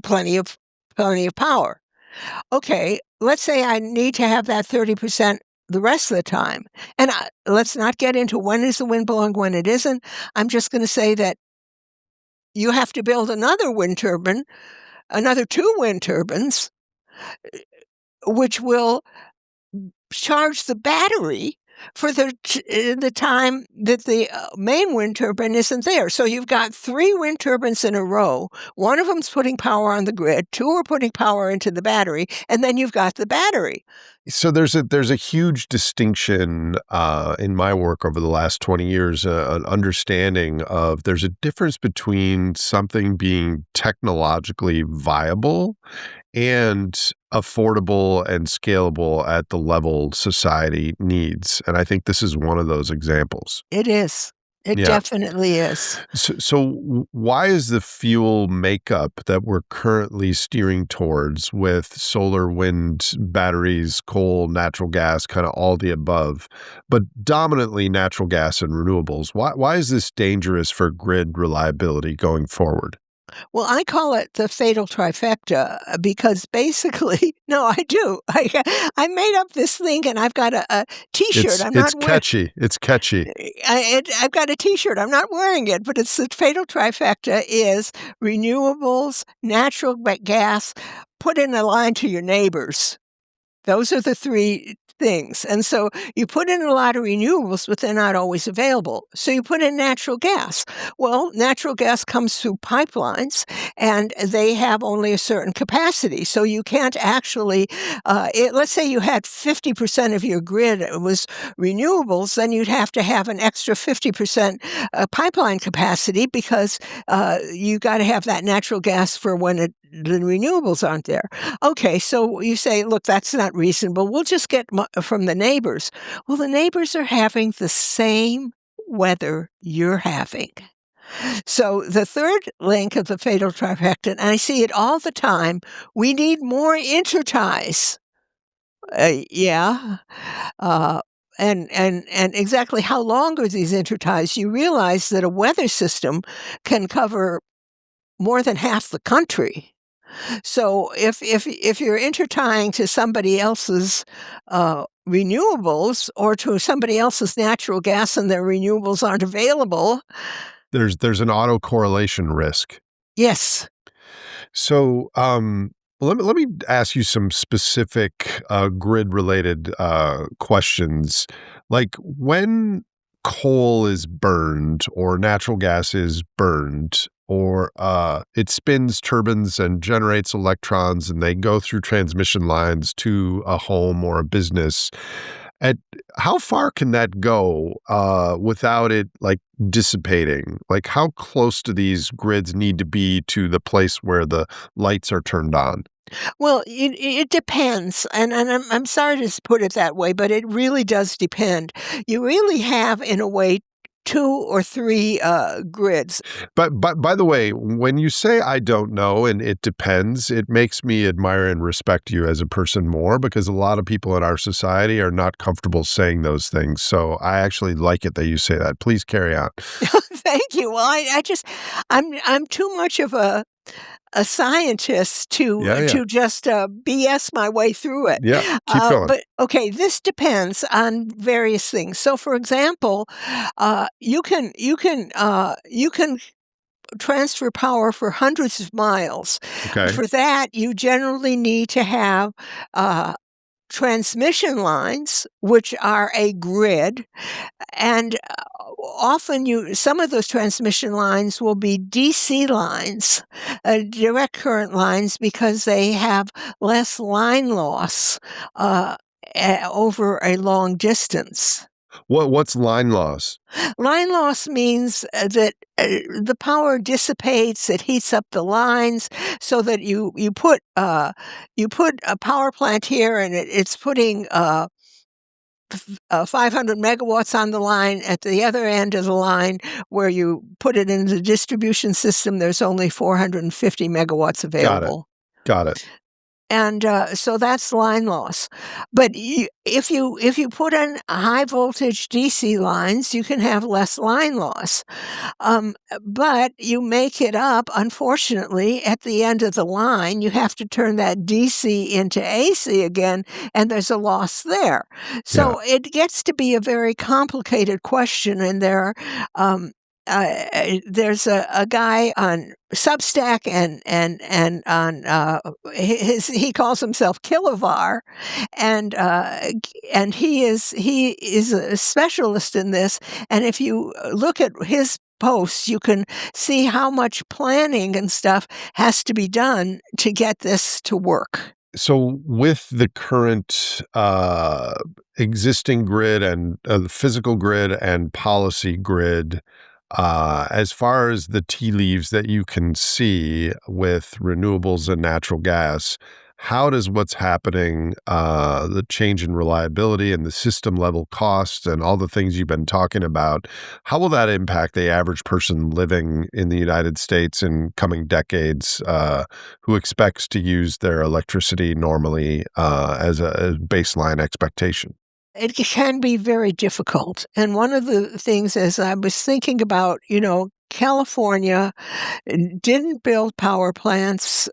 plenty of power. Okay, let's say I need to have that 30% the rest of the time. And let's not get into when is the wind blowing, when it isn't. I'm just going to say that you have to build another wind turbine, another 2 wind turbines, which will charge the battery for the time that the main wind turbine isn't there. So you've got 3 wind turbines in a row. One of them's putting power on the grid, 2 are putting power into the battery, and then you've got the battery. So there's a huge distinction in my work over the last 20 years, an understanding of there's a difference between something being technologically viable and affordable and scalable at the level society needs. And I think this is one of those examples. It is. It Yeah. definitely is. So why is the fuel makeup that we're currently steering towards with solar, wind, batteries, coal, natural gas, kind of all the above, but dominantly natural gas and renewables? Why is this dangerous for grid reliability going forward? Well, I call it the fatal trifecta because basically, no, I do. I made up this thing, and I've got a T-shirt. I'm It's not wearing. catchy. It's catchy. I've got a T-shirt. I'm not wearing it, but it's the fatal trifecta: is renewables, natural gas. Put in a line to your neighbors. Those are the three things. And so you put in a lot of renewables, but they're not always available. So you put in natural gas. Well, natural gas comes through pipelines, and they have only a certain capacity. So you can't actually, let's say you had 50% of your grid was renewables, then you'd have to have an extra 50% pipeline capacity because you got to have that natural gas for when the renewables aren't there. Okay, so you say, look, that's not reasonable. We'll just get from the neighbors. Well, the neighbors are having the same weather you're having. So the third link of the fatal trifecta, and I see it all the time, we need more interties. Yeah. Uh, and exactly how long are these interties? You realize that a weather system can cover more than half the country. So if you're intertying to somebody else's renewables or to somebody else's natural gas and their renewables aren't available, There's an autocorrelation risk. yes. So, let me ask you some specific grid related questions. Like when coal is burned or natural gas is burned, or it spins turbines and generates electrons, and they go through transmission lines to a home or a business. At how far can that go without it like dissipating? Like how close do these grids need to be to the place where the lights are turned on? Well, it depends, and I'm sorry to put it that way, but it really does depend. You really have, in a way, two or three grids. But by the way, when you say I don't know and it depends, it makes me admire and respect you as a person more because a lot of people in our society are not comfortable saying those things. So I actually like it that you say that. Please carry on. Thank you. Well, I just I'm too much of a scientist Yeah, yeah. to just BS my way through it. Yeah, keep going. But okay, this depends on various things. So, for example, you can transfer power for hundreds of miles. Okay. For that, you generally need to have transmission lines, which are a grid, and often you some of those transmission lines will be DC lines, direct current lines, because they have less line loss over a long distance. What's line loss? Line loss means that the power dissipates, it heats up the lines so that you put a power plant here and it's putting 500 megawatts on the line. At the other end of the line, where you put it in the distribution system, there's only 450 megawatts Got it. available. Got it. And so that's line loss. But if you put in high voltage DC lines, you can have less line loss. But you make it up, unfortunately, at the end of the line. You have to turn that DC into AC again, and there's a loss there. Yeah. So it gets to be a very complicated question, and there's a guy on Substack and on he calls himself Kilovar, and he is a specialist in this. And if you look at his posts, you can see how much planning and stuff has to be done to get this to work. So with the current existing grid and the physical grid and policy grid, as far as the tea leaves that you can see with renewables and natural gas, how does what's happening, the change in reliability and the system level costs and all the things you've been talking about, how will that impact the average person living in the United States in coming decades, who expects to use their electricity normally, as a baseline expectation? It can be very difficult. And one of the things as I was thinking about, California didn't build power plants,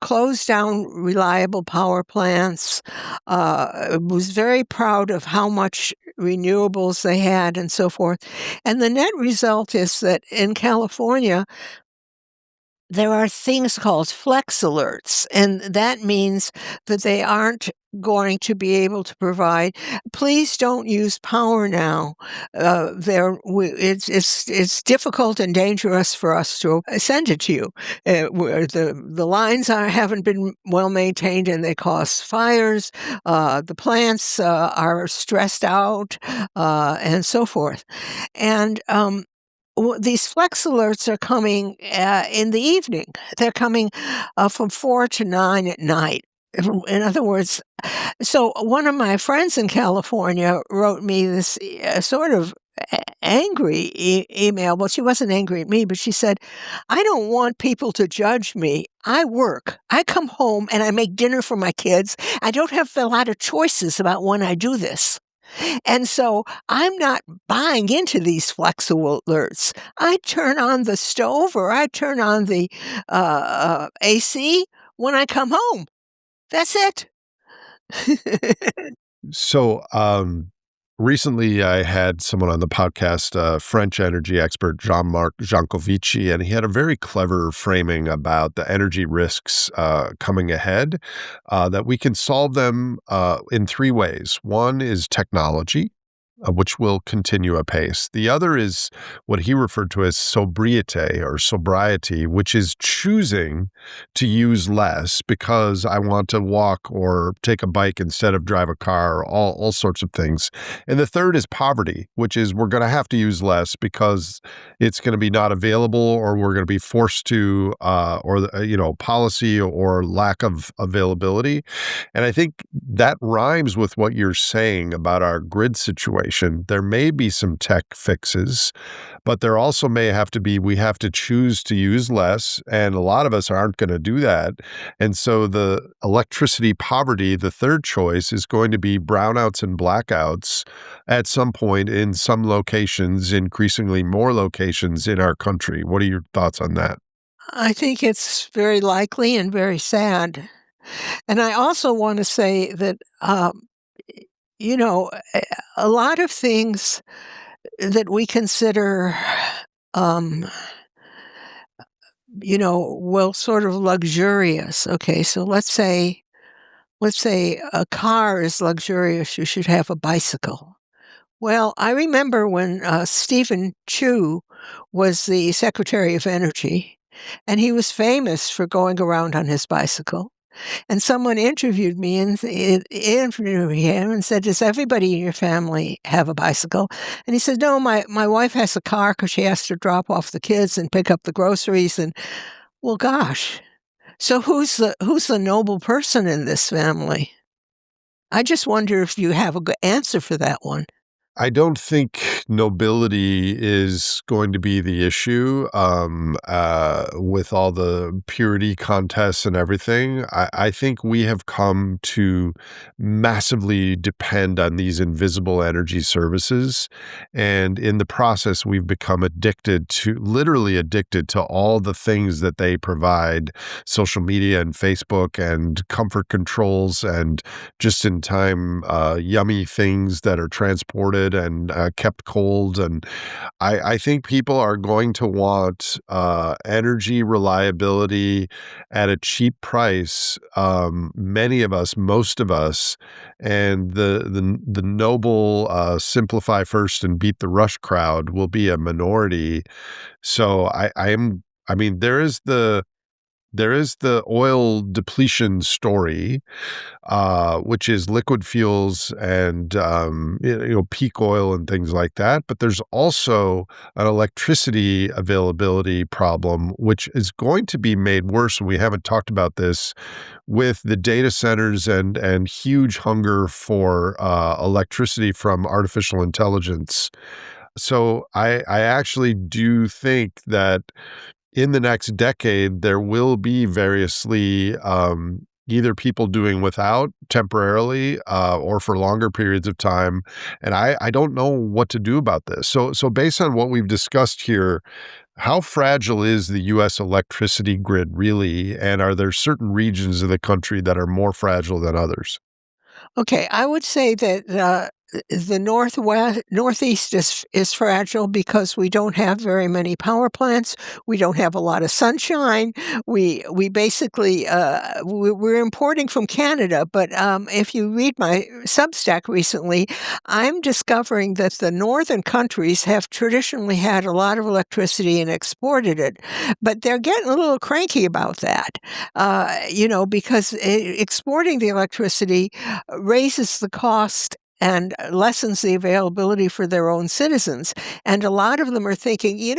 closed down reliable power plants, was very proud of how much renewables they had and so forth. And the net result is that in California, there are things called flex alerts, and that means that they aren't going to be able to provide, "Please don't use power now. It's difficult and dangerous for us to send it to you. Where the lines haven't been well maintained and they cause fires. The plants are stressed out, and so forth." And these flex alerts are coming in the evening. They're coming from 4 to 9 at night. In other words, so one of my friends in California wrote me this sort of angry email. Well, she wasn't angry at me, but she said, "I don't want people to judge me. I work. I come home and I make dinner for my kids. I don't have a lot of choices about when I do this. And so I'm not buying into these flexible alerts. I turn on the stove or I turn on the AC when I come home. That's it." So, recently I had someone on the podcast, French energy expert Jean-Marc Jancovici, and he had a very clever framing about the energy risks coming ahead, that we can solve them in three ways. One is technology, which will continue apace. The other is what he referred to as sobriety or sobriety, which is choosing to use less because I want to walk or take a bike instead of drive a car, all sorts of things. And the third is poverty, which is we're going to have to use less because it's going to be not available or we're going to be forced to, policy or lack of availability. And I think that rhymes with what you're saying about our grid situation. There may be some tech fixes, but there also may have to be, we have to choose to use less. And a lot of us aren't going to do that. And so the electricity poverty, the third choice, is going to be brownouts and blackouts at some point in some locations, increasingly more locations in our country. What are your thoughts on that? I think it's very likely and very sad. And I also want to say that, you know, a a lot of things that we consider, um, well, sort of luxurious. Okay, so let's say a car is luxurious, you should have a bicycle. Well, I remember when Stephen Chu was the Secretary of Energy, and he was famous for going around on his bicycle. And someone interviewed me and interviewed him and said, "Does everybody in your family have a bicycle?" And he said, "No, my wife has a car because she has to drop off the kids and pick up the groceries." And well, gosh, so who's the noble person in this family? I just wonder if you have a good answer for that one. I don't think nobility is going to be the issue, with all the purity contests and everything. I think we have come to massively depend on these invisible energy services. And in the process, we've become literally addicted to all the things that they provide, social media and Facebook and comfort controls and just in time, yummy things that are transported and kept cold. And I think people are going to want energy reliability at a cheap price. Many of us, most of us, and the noble simplify first and beat the rush crowd will be a minority. So I mean, there is There is the oil depletion story, which is liquid fuels and peak oil and things like that. But there's also an electricity availability problem, which is going to be made worse. And we haven't talked about this with the data centers and huge hunger for electricity from artificial intelligence. So I actually do think that in the next decade, there will be variously either people doing without temporarily or for longer periods of time. And I don't know what to do about this. So based on what we've discussed here, how fragile is the U.S. electricity grid really? And are there certain regions of the country that are more fragile than others? Okay, I would say that the Northeast is fragile because we don't have very many power plants. We don't have a lot of sunshine. We basically we're importing from Canada. But if you read my Substack recently, I'm discovering that the northern countries have traditionally had a lot of electricity and exported it, but they're getting a little cranky about that. Because exporting the electricity raises the cost and lessens the availability for their own citizens. And a lot of them are thinking,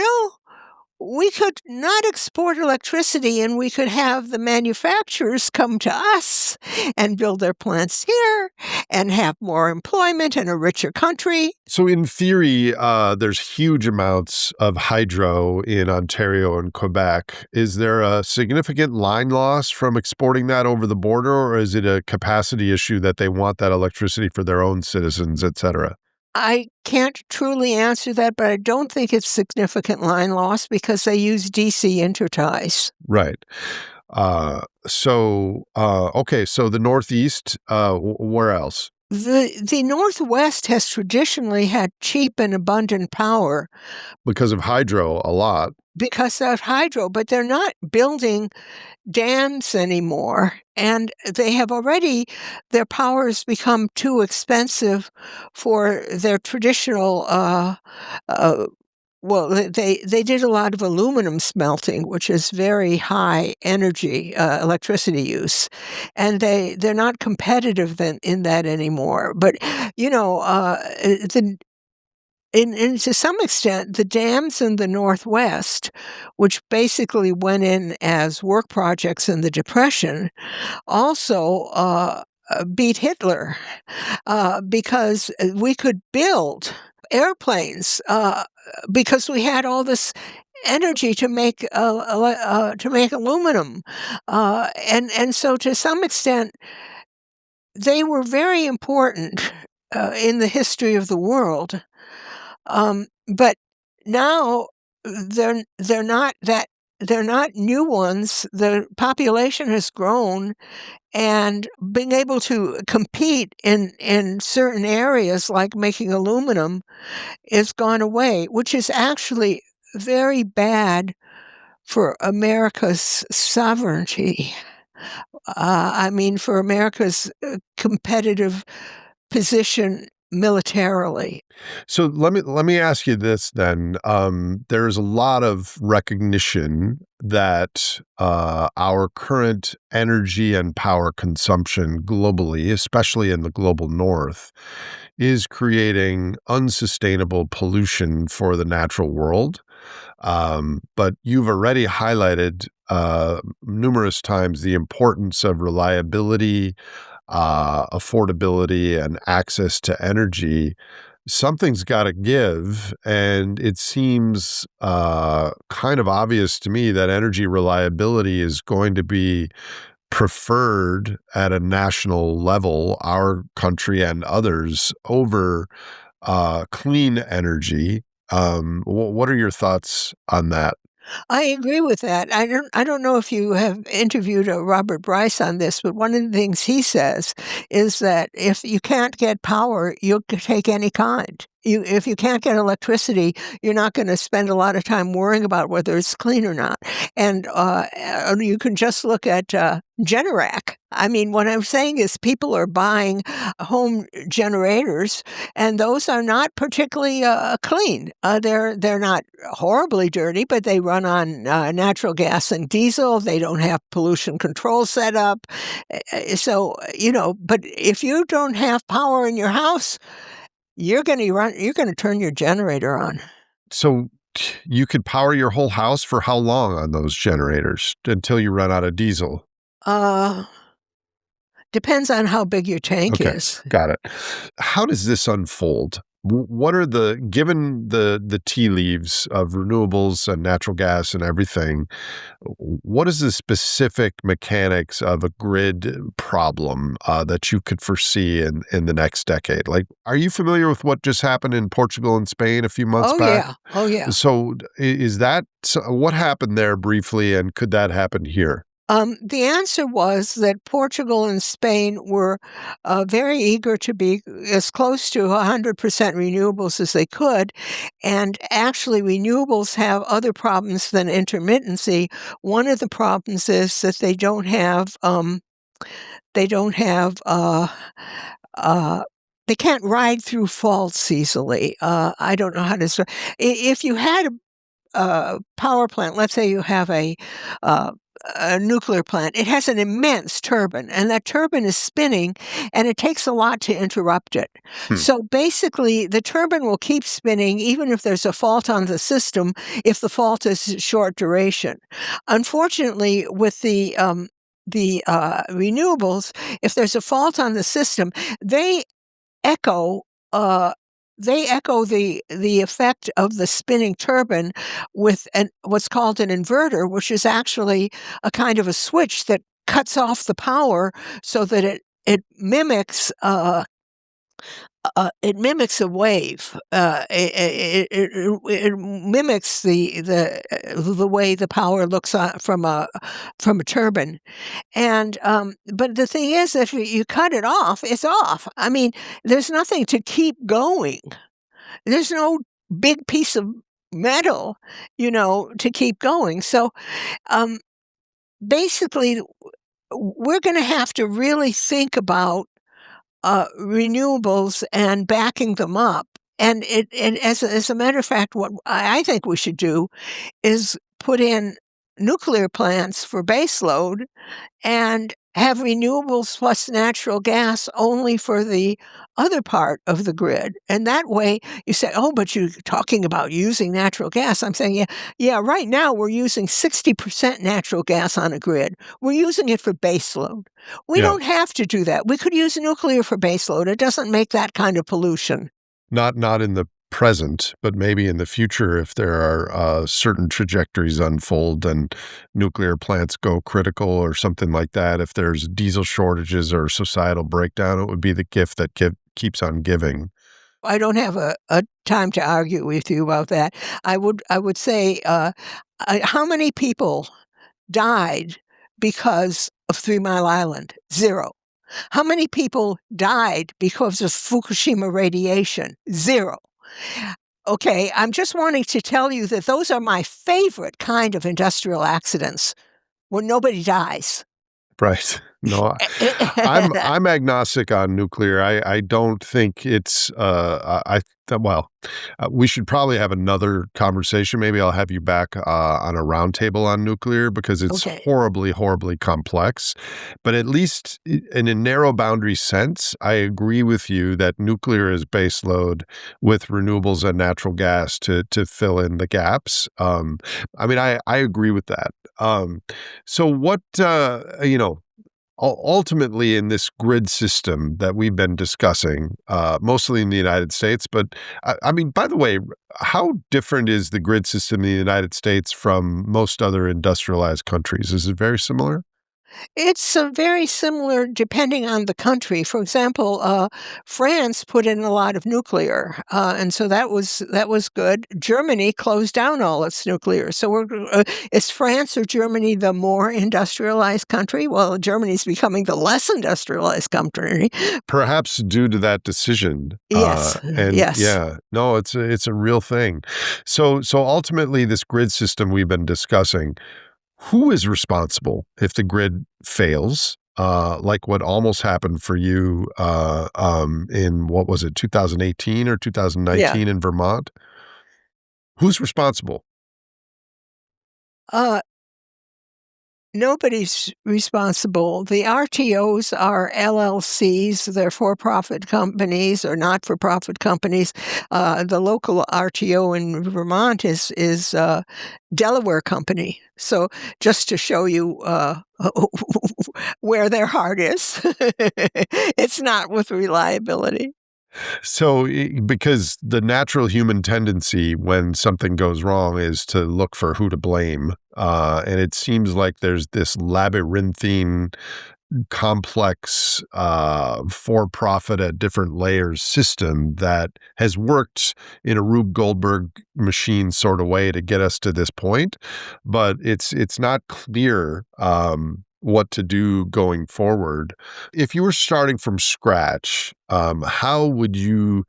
we could not export electricity and we could have the manufacturers come to us and build their plants here and have more employment and a richer country. So in theory, there's huge amounts of hydro in Ontario and Quebec. Is there a significant line loss from exporting that over the border, or is it a capacity issue that they want that electricity for their own citizens, et cetera? I can't truly answer that, but I don't think it's significant line loss because they use DC interties. Right. Okay, so the Northeast, where else? The Northwest has traditionally had cheap and abundant power Because of hydro, a lot. because of hydro, but they're not building dams anymore, and their power has become too expensive for their traditional, uh well, they did a lot of aluminum smelting, which is very high energy, electricity use, and they're not competitive then in that anymore. But, the and to some extent, the dams in the Northwest, which basically went in as work projects in the Depression, also, beat Hitler, because we could build airplanes, because we had all this energy to make aluminum, and so to some extent, they were very important, in the history of the world. But now they're not new ones. The population has grown, and being able to compete in certain areas like making aluminum is gone away, which is actually very bad for America's sovereignty. For America's competitive position militarily. So let me ask you this then. There's a lot of recognition that our current energy and power consumption globally, especially in the global north, is creating unsustainable pollution for the natural world. But you've already highlighted numerous times the importance of reliability, affordability, and access to energy. Something's got to give, and it seems kind of obvious to me that energy reliability is going to be preferred at a national level, our country and others, over clean energy. What are your thoughts on that? I agree with that. I don't know if you have interviewed Robert Bryce on this, but one of the things he says is that if you can't get power, you'll take any kind. If you can't get electricity, you're not going to spend a lot of time worrying about whether it's clean or not. And you can just look at Generac. I mean, what I'm saying is people are buying home generators, and those are not particularly clean. They're not horribly dirty, but they run on natural gas and diesel. They don't have pollution control set up. So, but if you don't have power in your house, you're going to turn your generator on. So you could power your whole house for how long on those generators until you run out of diesel? Depends on how big your tank Okay, is. got it. How does this unfold? What are given the tea leaves of renewables and natural gas and everything, what is the specific mechanics of a grid problem that you could foresee in the next decade? Like, are you familiar with what just happened in Portugal and Spain a few months back? Yeah. Oh, yeah. So what happened there briefly, and could that happen here? The answer was that Portugal and Spain were very eager to be as close to 100% renewables as they could. And actually, renewables have other problems than intermittency. One of the problems is that they don't have, they can't ride through faults easily. I don't know how to say. If you had a power plant, let's say you have uh, a nuclear plant, it has an immense turbine, and that turbine is spinning, and it takes a lot to interrupt it. Hmm. So basically, the turbine will keep spinning even if there's a fault on the system, if the fault is short duration. Unfortunately, with the renewables, if there's a fault on the system, they echo uh, they echo the effect of the spinning turbine with what's called an inverter, which is actually a kind of a switch that cuts off the power so that it mimics a wave. It mimics the way the power looks from a turbine. And but the thing is, if you cut it off, it's off. I mean, there's nothing to keep going. There's no big piece of metal, to keep going. So basically, we're going to have to really think about renewables and backing them up. And as a matter of fact, what I think we should do is put in nuclear plants for baseload and have renewables plus natural gas only for the other part of the grid. And that way you say, oh, but you're talking about using natural gas. I'm saying, yeah, right now we're using 60% natural gas on a grid. We're using it for baseload. We don't have to do that. We could use nuclear for baseload. It doesn't make that kind of pollution. Not in the present, but maybe in the future, if there are certain trajectories unfold and nuclear plants go critical or something like that, if there's diesel shortages or societal breakdown, it would be the gift that keeps on giving. I don't have a time to argue with you about that. I would say, how many people died because of 3 Mile Island? 0. How many people died because of Fukushima radiation? 0. Okay, I'm just wanting to tell you that those are my favorite kind of industrial accidents, where nobody dies. Right. No, I'm agnostic on nuclear. I don't think it's we should probably have another conversation. Maybe I'll have you back on a roundtable on nuclear because it's horribly, horribly complex. But at least in a narrow boundary sense, I agree with you that nuclear is baseload with renewables and natural gas to fill in the gaps. I agree with that. So what ultimately, in this grid system that we've been discussing, mostly in the United States, but by the way, how different is the grid system in the United States from most other industrialized countries? Is it very similar? It's very similar depending on the country. For example, France put in a lot of nuclear, and so that was good. Germany closed down all its nuclear. So is France or Germany the more industrialized country? Well, Germany's becoming the less industrialized country. Perhaps due to that decision. Yes. Yes. Yeah. No, it's a real thing. So ultimately, this grid system we've been discussing, who is responsible if the grid fails? like what almost happened for you in, what was it, 2018 or Yeah. 2019 in Vermont? Who's responsible? Uh, Nobody's responsible. The RTOs are LLCs, they're for-profit companies or not-for-profit companies. The local RTO in Vermont is Delaware company. So just to show you where their heart is, it's not with reliability. So, because the natural human tendency when something goes wrong is to look for who to blame. And it seems like there's this labyrinthine, complex, for profit at different layers system that has worked in a Rube Goldberg machine sort of way to get us to this point. But it's not clear what to do going forward. If you were starting from scratch, how would you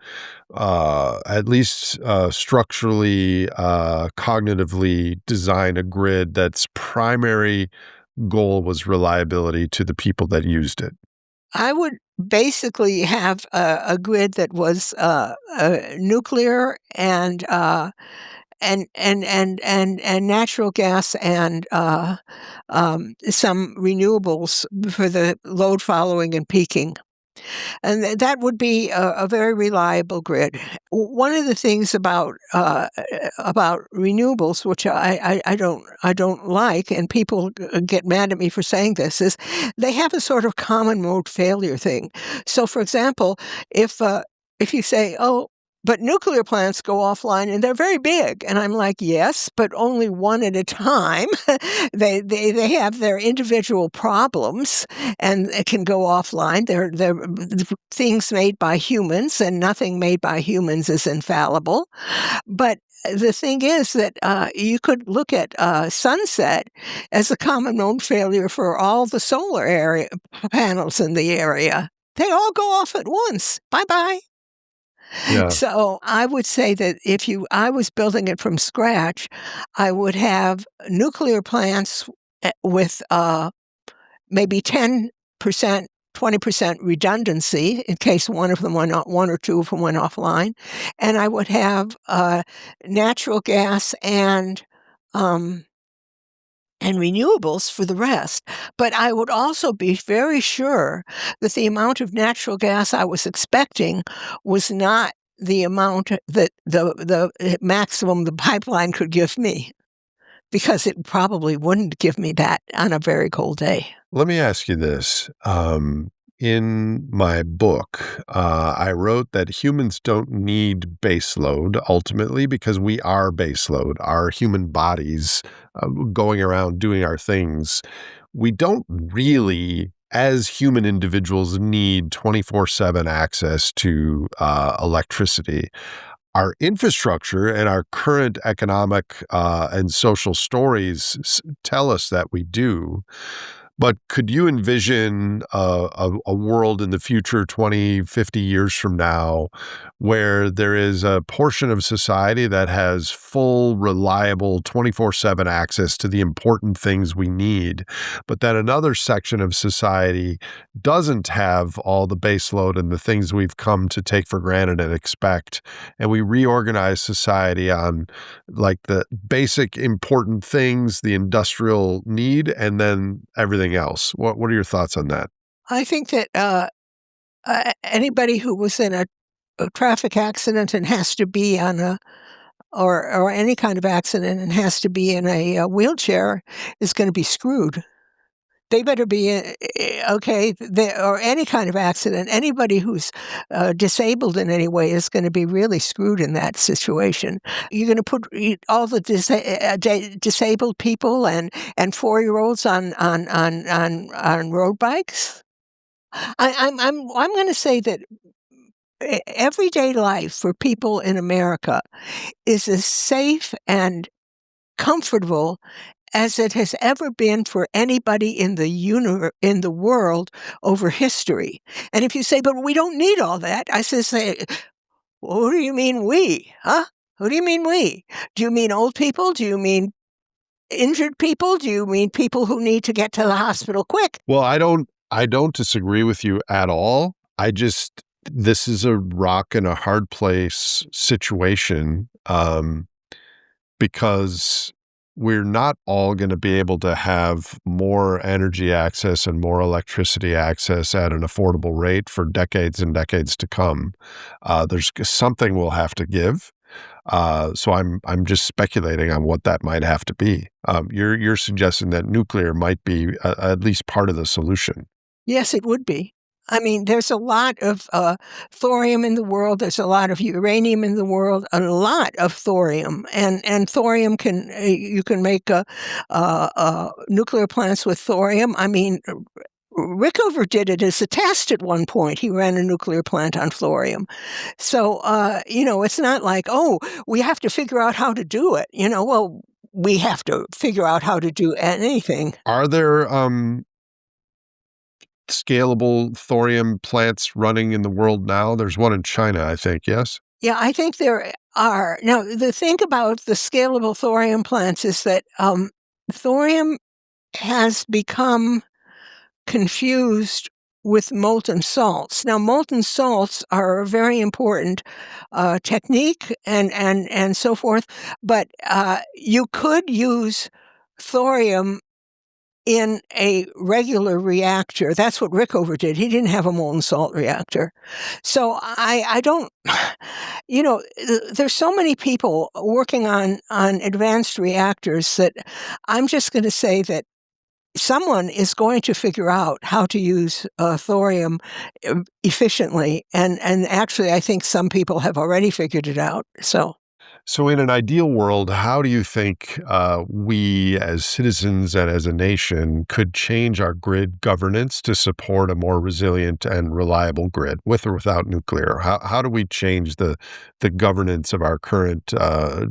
at least structurally, cognitively design a grid that's primary goal was reliability to the people that used it? I would basically have a grid that was nuclear and natural gas and some renewables for the load following and peaking. And that would be a very reliable grid. One of the things about renewables, which I don't like, and people get mad at me for saying this, is they have a sort of common mode failure thing. So, for example, if you say, "Oh, but nuclear plants go offline and they're very big," and I'm like, "Yes, but only one at a time." They have their individual problems and it can go offline. They're things made by humans, and nothing made by humans is infallible. But the thing is that you could look at sunset as a common known failure for all the solar area panels in the area. They all go off at once. Bye bye. Yeah. So I would say that if I was building it from scratch, I would have nuclear plants with maybe 10%, 20% redundancy in case one or two of them went offline. And I would have natural gas and renewables for the rest. But I would also be very sure that the amount of natural gas I was expecting was not the amount that the maximum the pipeline could give me, because it probably wouldn't give me that on a very cold day. Let me ask you this. In my book, I wrote that humans don't need baseload ultimately because we are baseload, our human bodies going around doing our things. We don't really, as human individuals, need 24/7 access to electricity. Our infrastructure and our current economic and social stories tell us that we do. But could you envision a world in the future, 20, 50 years from now, where there is a portion of society that has full, reliable, 24/7 access to the important things we need, but then another section of society doesn't have all the baseload and the things we've come to take for granted and expect, and we reorganize society on like the basic important things, the industrial need, and then everything else. What are your thoughts on that? I think that anybody who was in a traffic accident and has to be on or any kind of accident and has to be in a wheelchair is going to be screwed. They better be okay. Or any kind of accident. Anybody who's disabled in any way is going to be really screwed in that situation. You're going to put all the disabled people and 4-year-olds on road bikes. I'm going to say that everyday life for people in America is as safe and comfortable as it has ever been for anybody in in the world over history. And if you say, "But we don't need all that," I say, well, "Who do you mean we? Huh? Who do you mean we? Do you mean old people? Do you mean injured people? Do you mean people who need to get to the hospital quick?" Well, I don't disagree with you at all. This is a rock and a hard place situation, because we're not all going to be able to have more energy access and more electricity access at an affordable rate for decades and decades to come. There's something we'll have to give. So I'm just speculating on what that might have to be. You're suggesting that nuclear might be at least part of the solution. Yes, it would be. I mean, there's a lot of thorium in the world. There's a lot of uranium in the world. A lot of thorium, and thorium you can make nuclear plants with thorium. I mean, Rickover did it as a test at one point. He ran a nuclear plant on thorium. So, it's not like, oh, we have to figure out how to do it. Well, we have to figure out how to do anything. Are there scalable thorium plants running in the world now? There's one in China, I think, yes? Yeah, I think there are. Now, the thing about the scalable thorium plants is that thorium has become confused with molten salts. Now, molten salts are a very important technique and so forth, but you could use thorium in a regular reactor. That's what Rickover did. He didn't have a molten salt reactor. So I don't, there's so many people working on advanced reactors that I'm just going to say that someone is going to figure out how to use thorium efficiently. And actually, I think some people have already figured it out. So in an ideal world, how do you think we as citizens and as a nation could change our grid governance to support a more resilient and reliable grid, with or without nuclear? How do we change the governance of our current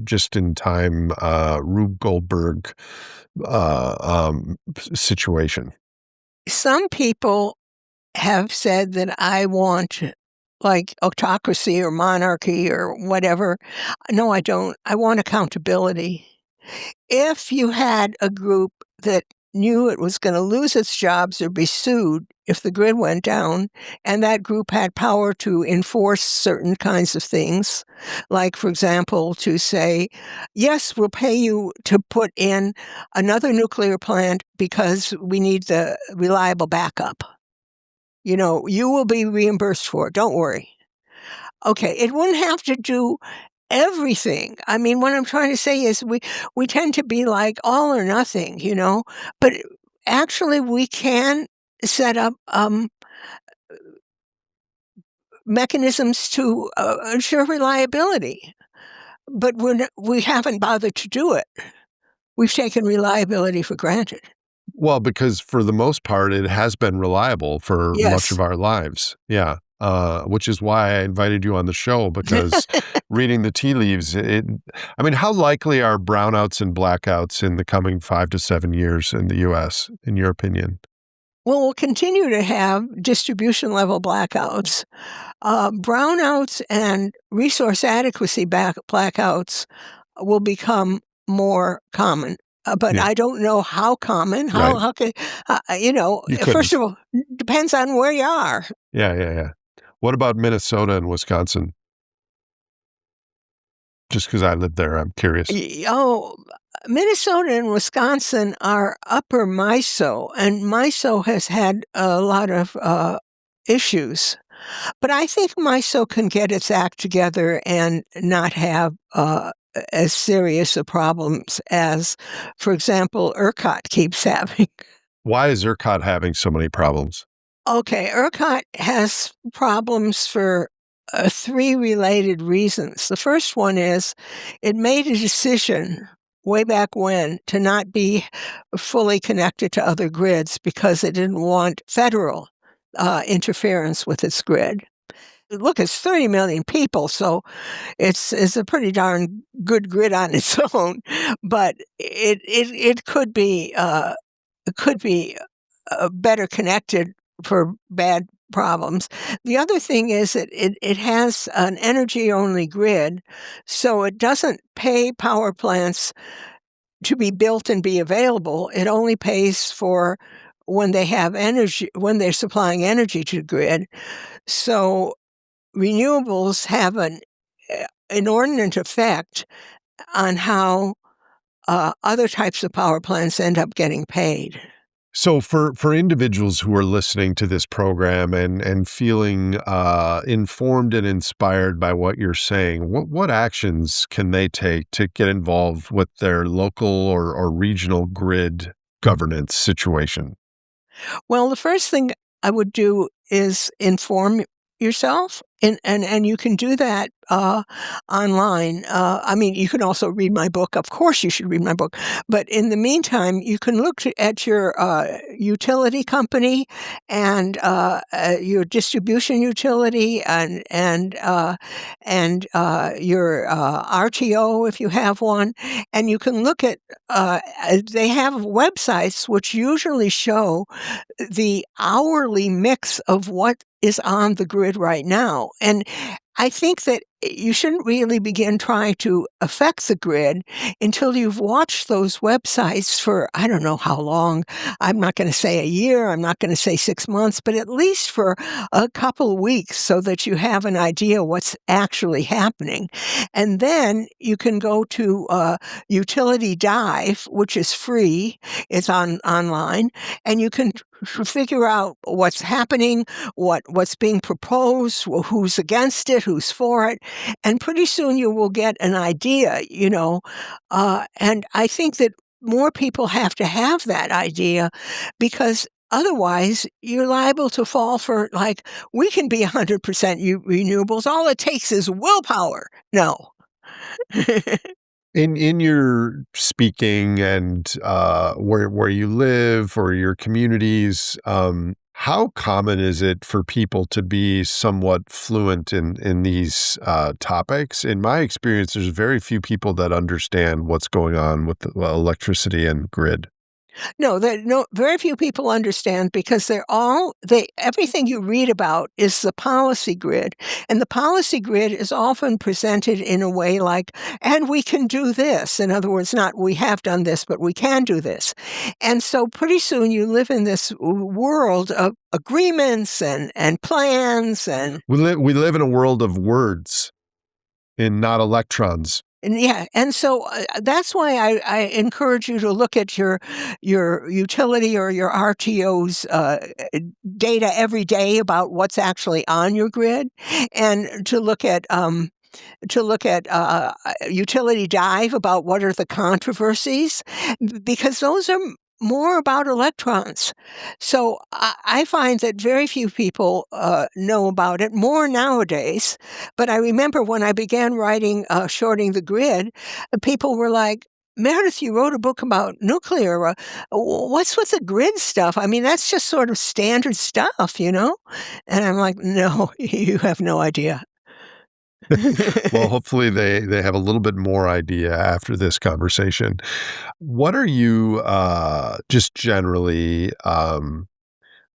just-in-time Rube Goldberg situation? Some people have said that I want like autocracy or monarchy or whatever. No, I don't. I want accountability. If you had a group that knew it was going to lose its jobs or be sued if the grid went down, and that group had power to enforce certain kinds of things, like, for example, to say, yes, we'll pay you to put in another nuclear plant because we need the reliable backup. You will be reimbursed for it. Don't worry. Okay, it wouldn't have to do everything. I mean, what I'm trying to say is we tend to be like all or nothing, but actually we can set up mechanisms to ensure reliability, but we haven't bothered to do it. We've taken reliability for granted. Well, because for the most part, it has been reliable for much Yes. of our lives. Yeah. Which is why I invited you on the show, because reading the tea leaves, how likely are brownouts and blackouts in the coming 5 to 7 years in the U.S., in your opinion? Well, we'll continue to have distribution level blackouts. Brownouts and resource adequacy blackouts will become more common. But Yeah. I don't know how common. Right. How can You First couldn't. of all, depends on where you are. Yeah. What about Minnesota and Wisconsin? Just because I live there, I'm curious. Minnesota and Wisconsin are upper MISO, and MISO has had a lot of issues. But I think MISO can get its act together and not have as serious a problems as, for example, ERCOT keeps having. Why is ERCOT having so many problems? Okay, ERCOT has problems for 3 related reasons. The first one is it made a decision way back when to not be fully connected to other grids because it didn't want federal interference with its grid. Look, it's 30 million people, so it's a pretty darn good grid on its own, but it could be better connected for bad problems. The other thing is that it has an energy-only grid, so it doesn't pay power plants to be built and be available. It only pays for when they have energy, when they're supplying energy to the grid. So renewables have an inordinate effect on how other types of power plants end up getting paid. So for individuals who are listening to this program and feeling informed and inspired by what you're saying, what actions can they take to get involved with their local or regional grid governance situation? Well, the first thing I would do is inform yourself, and you can do that online. I mean, you can also read my book. Of course, you should read my book. But in the meantime, you can look at your utility company and your distribution utility and your RTO if you have one, and you can look at. They have websites which usually show the hourly mix of what is on the grid right now. And I think that you shouldn't really begin trying to affect the grid until you've watched those websites for, I don't know how long. I'm not going to say a year. I'm not going to say 6 months, but at least for a couple of weeks so that you have an idea what's actually happening. And then you can go to Utility Dive, which is free. It's online, and you can figure out what's happening, what's being proposed, who's against it, who's for it, and pretty soon you will get an idea, and I think that more people have to have that idea because otherwise you're liable to fall for, like, we can be 100% renewables. All it takes is willpower. No. In your speaking and where you live or your communities, how common is it for people to be somewhat fluent in these topics? In my experience, there's very few people that understand what's going on with the electricity and grid. No, very few people understand because everything you read about is the policy grid. And the policy grid is often presented in a way like, and we can do this. In other words, not we have done this, but we can do this. And so pretty soon you live in this world of agreements and plans and We live in a world of words and not electrons. and so that's why I encourage you to look at your utility or your RTO's data every day about what's actually on your grid, and to look at Utility Dive about what are the controversies, because those are more about electrons. So I find that very few people know about it, more nowadays. But I remember when I began writing Shorting the Grid, people were like, Meredith, you wrote a book about nuclear. What's with the grid stuff? I mean, that's just sort of standard stuff, And I'm like, no, you have no idea. Well, hopefully they have a little bit more idea after this conversation. What are you just generally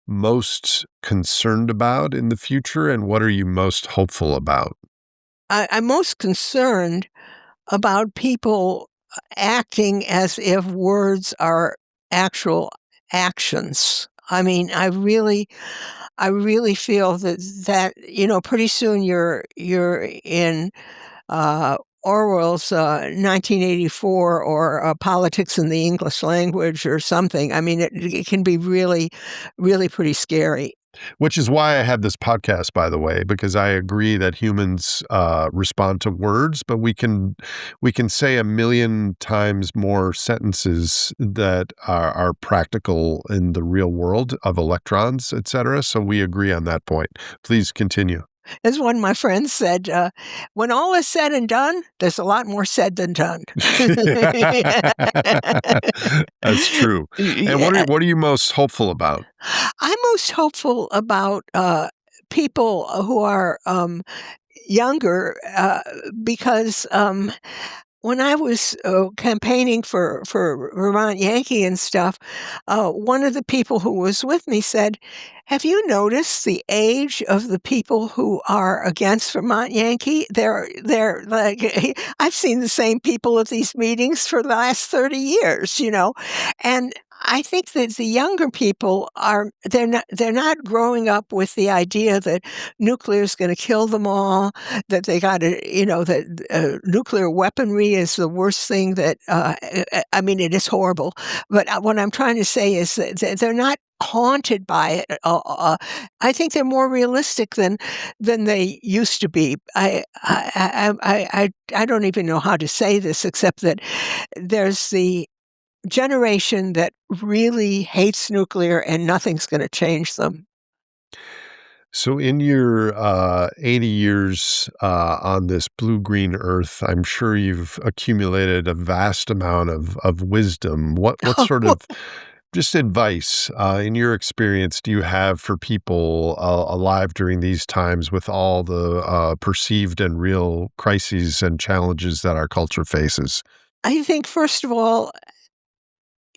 most concerned about in the future, and what are you most hopeful about? I'm most concerned about people acting as if words are actual actions. I mean, I really feel that pretty soon you're in Orwell's 1984 or Politics in the English Language or something. I mean, it can be really, really pretty scary. Which is why I have this podcast, by the way, because I agree that humans respond to words, but we can say a million times more sentences that are practical in the real world of electrons, et cetera. So we agree on that point. Please continue. As one of my friends said, when all is said and done, there's a lot more said than done. That's true. And Yeah. what are you most hopeful about? I'm most hopeful about people who are younger because when I was campaigning for Vermont Yankee and stuff, one of the people who was with me said, "Have you noticed the age of the people who are against Vermont Yankee? They're like I've seen the same people at these meetings for the last 30 years, And I think that the younger people they're not growing up with the idea that nuclear is gonna kill them all, that they gotta that, nuclear weaponry is the worst thing that, I mean, it is horrible, but, what I'm trying to say is that they're not haunted by it, I think they're more realistic than they used to be. I don't even know how to say this except that there's the generation that really hates nuclear and nothing's gonna change them. So, in your 80 years on this blue green earth, I'm sure you've accumulated a vast amount of wisdom. What sort of just advice, in your experience, do you have for people alive during these times with all the perceived and real crises and challenges that our culture faces? I think, first of all,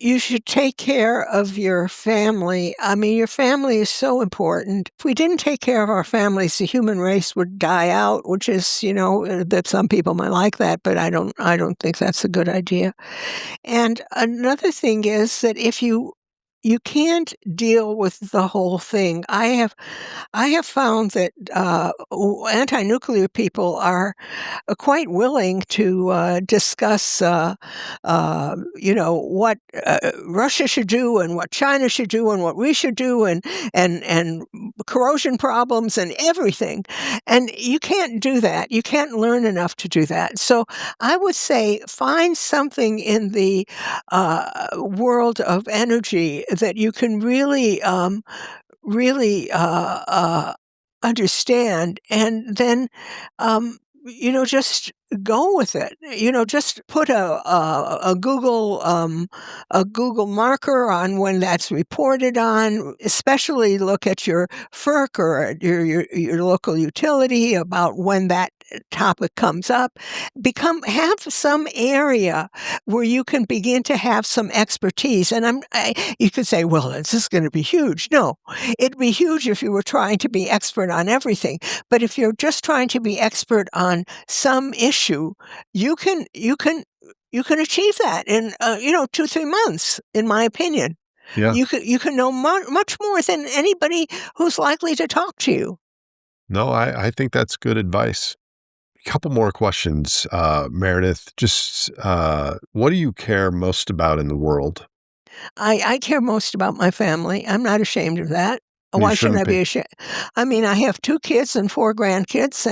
you should take care of your family. I mean, your family is so important. If we didn't take care of our families, the human race would die out, which is, that some people might like that, but I don't think that's a good idea. And another thing is that if you can't deal with the whole thing. I have found that anti-nuclear people are quite willing to discuss, what Russia should do and what China should do and what we should do and corrosion problems and everything. And you can't do that. You can't learn enough to do that. So I would say find something in the world of energy that you can really understand, and then just go with it. Just put a Google marker on when that's reported on. Especially look at your FERC or your local utility about when that topic comes up. Have some area where you can begin to have some expertise. And you could say, well, this is going to be huge. No, it'd be huge if you were trying to be expert on everything. But if you're just trying to be expert on some issue, you can achieve that in 2-3 months, in my opinion. Yeah. You can know much more than anybody who's likely to talk to you. No, I think that's good advice. A couple more questions, Meredith. Just what do you care most about in the world? I care most about my family. I'm not ashamed of that. You Why should I shouldn't be be. ashamed? I mean, I have 2 kids and 4 grandkids,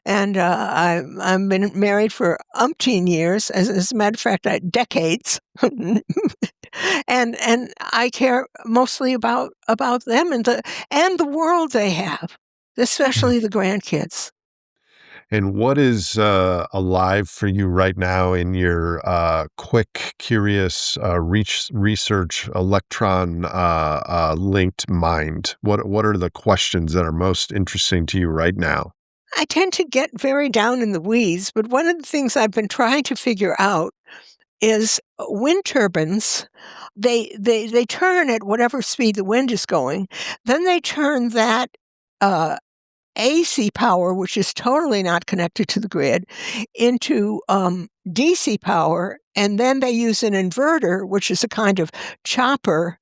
and I've been married for umpteen years, as a matter of fact, decades. And I care mostly about them and the world they have, especially the grandkids. And what is alive for you right now in your quick, curious, research, electron linked mind? What are the questions that are most interesting to you right now? I tend to get very down in the weeds, but one of the things I've been trying to figure out is wind turbines. They turn at whatever speed the wind is going. Then they turn that uh, AC power, which is totally not connected to the grid, into DC power, and then they use an inverter, which is a kind of chopper,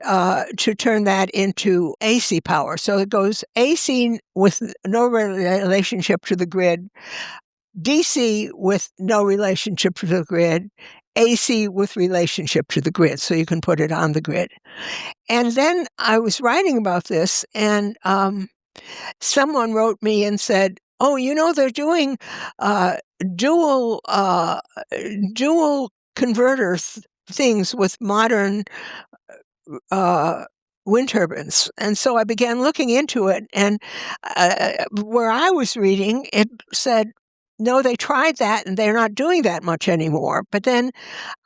to turn that into AC power. So it goes AC with no relationship to the grid, DC with no relationship to the grid, AC with relationship to the grid, so you can put it on the grid. And then I was writing about this, and someone wrote me and said, "Oh, they're doing uh, dual dual converter things with modern uh, wind turbines." And so I began looking into it, and where I was reading, it said, "No, they tried that, and they're not doing that much anymore." But then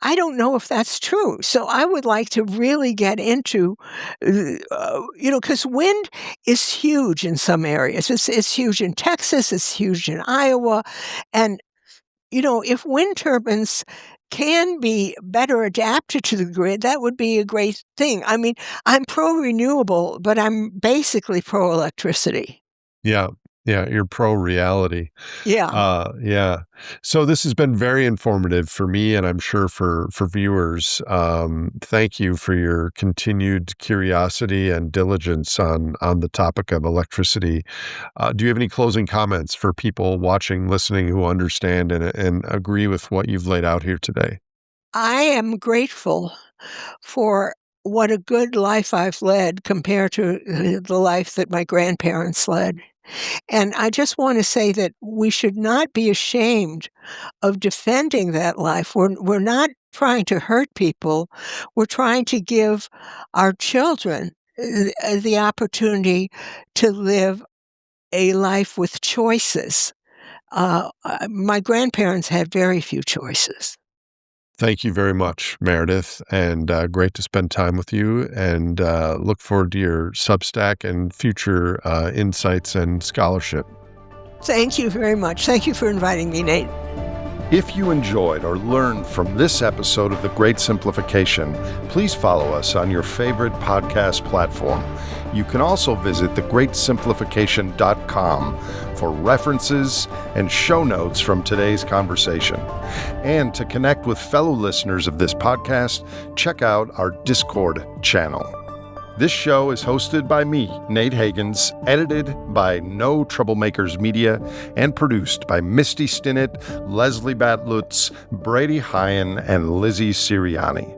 I don't know if that's true. So I would like to really get into, because wind is huge in some areas. It's huge in Texas. It's huge in Iowa, and if wind turbines can be better adapted to the grid, that would be a great thing. I mean, I'm pro renewable, but I'm basically pro electricity. Yeah. Yeah, you're pro-reality. Yeah. Yeah. So this has been very informative for me, and I'm sure for viewers. Thank you for your continued curiosity and diligence on the topic of electricity. Do you have any closing comments for people watching, listening, who understand and agree with what you've laid out here today? I am grateful for what a good life I've led compared to the life that my grandparents led. And I just want to say that we should not be ashamed of defending that life. We're not trying to hurt people. We're trying to give our children the opportunity to live a life with choices. My grandparents had very few choices. Thank you very much, Meredith, and great to spend time with you, and look forward to your Substack and future insights and scholarship. Thank you very much. Thank you for inviting me, Nate. If you enjoyed or learned from this episode of The Great Simplification, please follow us on your favorite podcast platform. You can also visit thegreatsimplification.com for references and show notes from today's conversation. And to connect with fellow listeners of this podcast, check out our Discord channel. This show is hosted by me, Nate Hagens, edited by No Troublemakers Media, and produced by Misty Stinnett, Leslie Batlutz, Brady Hyen, and Lizzie Siriani.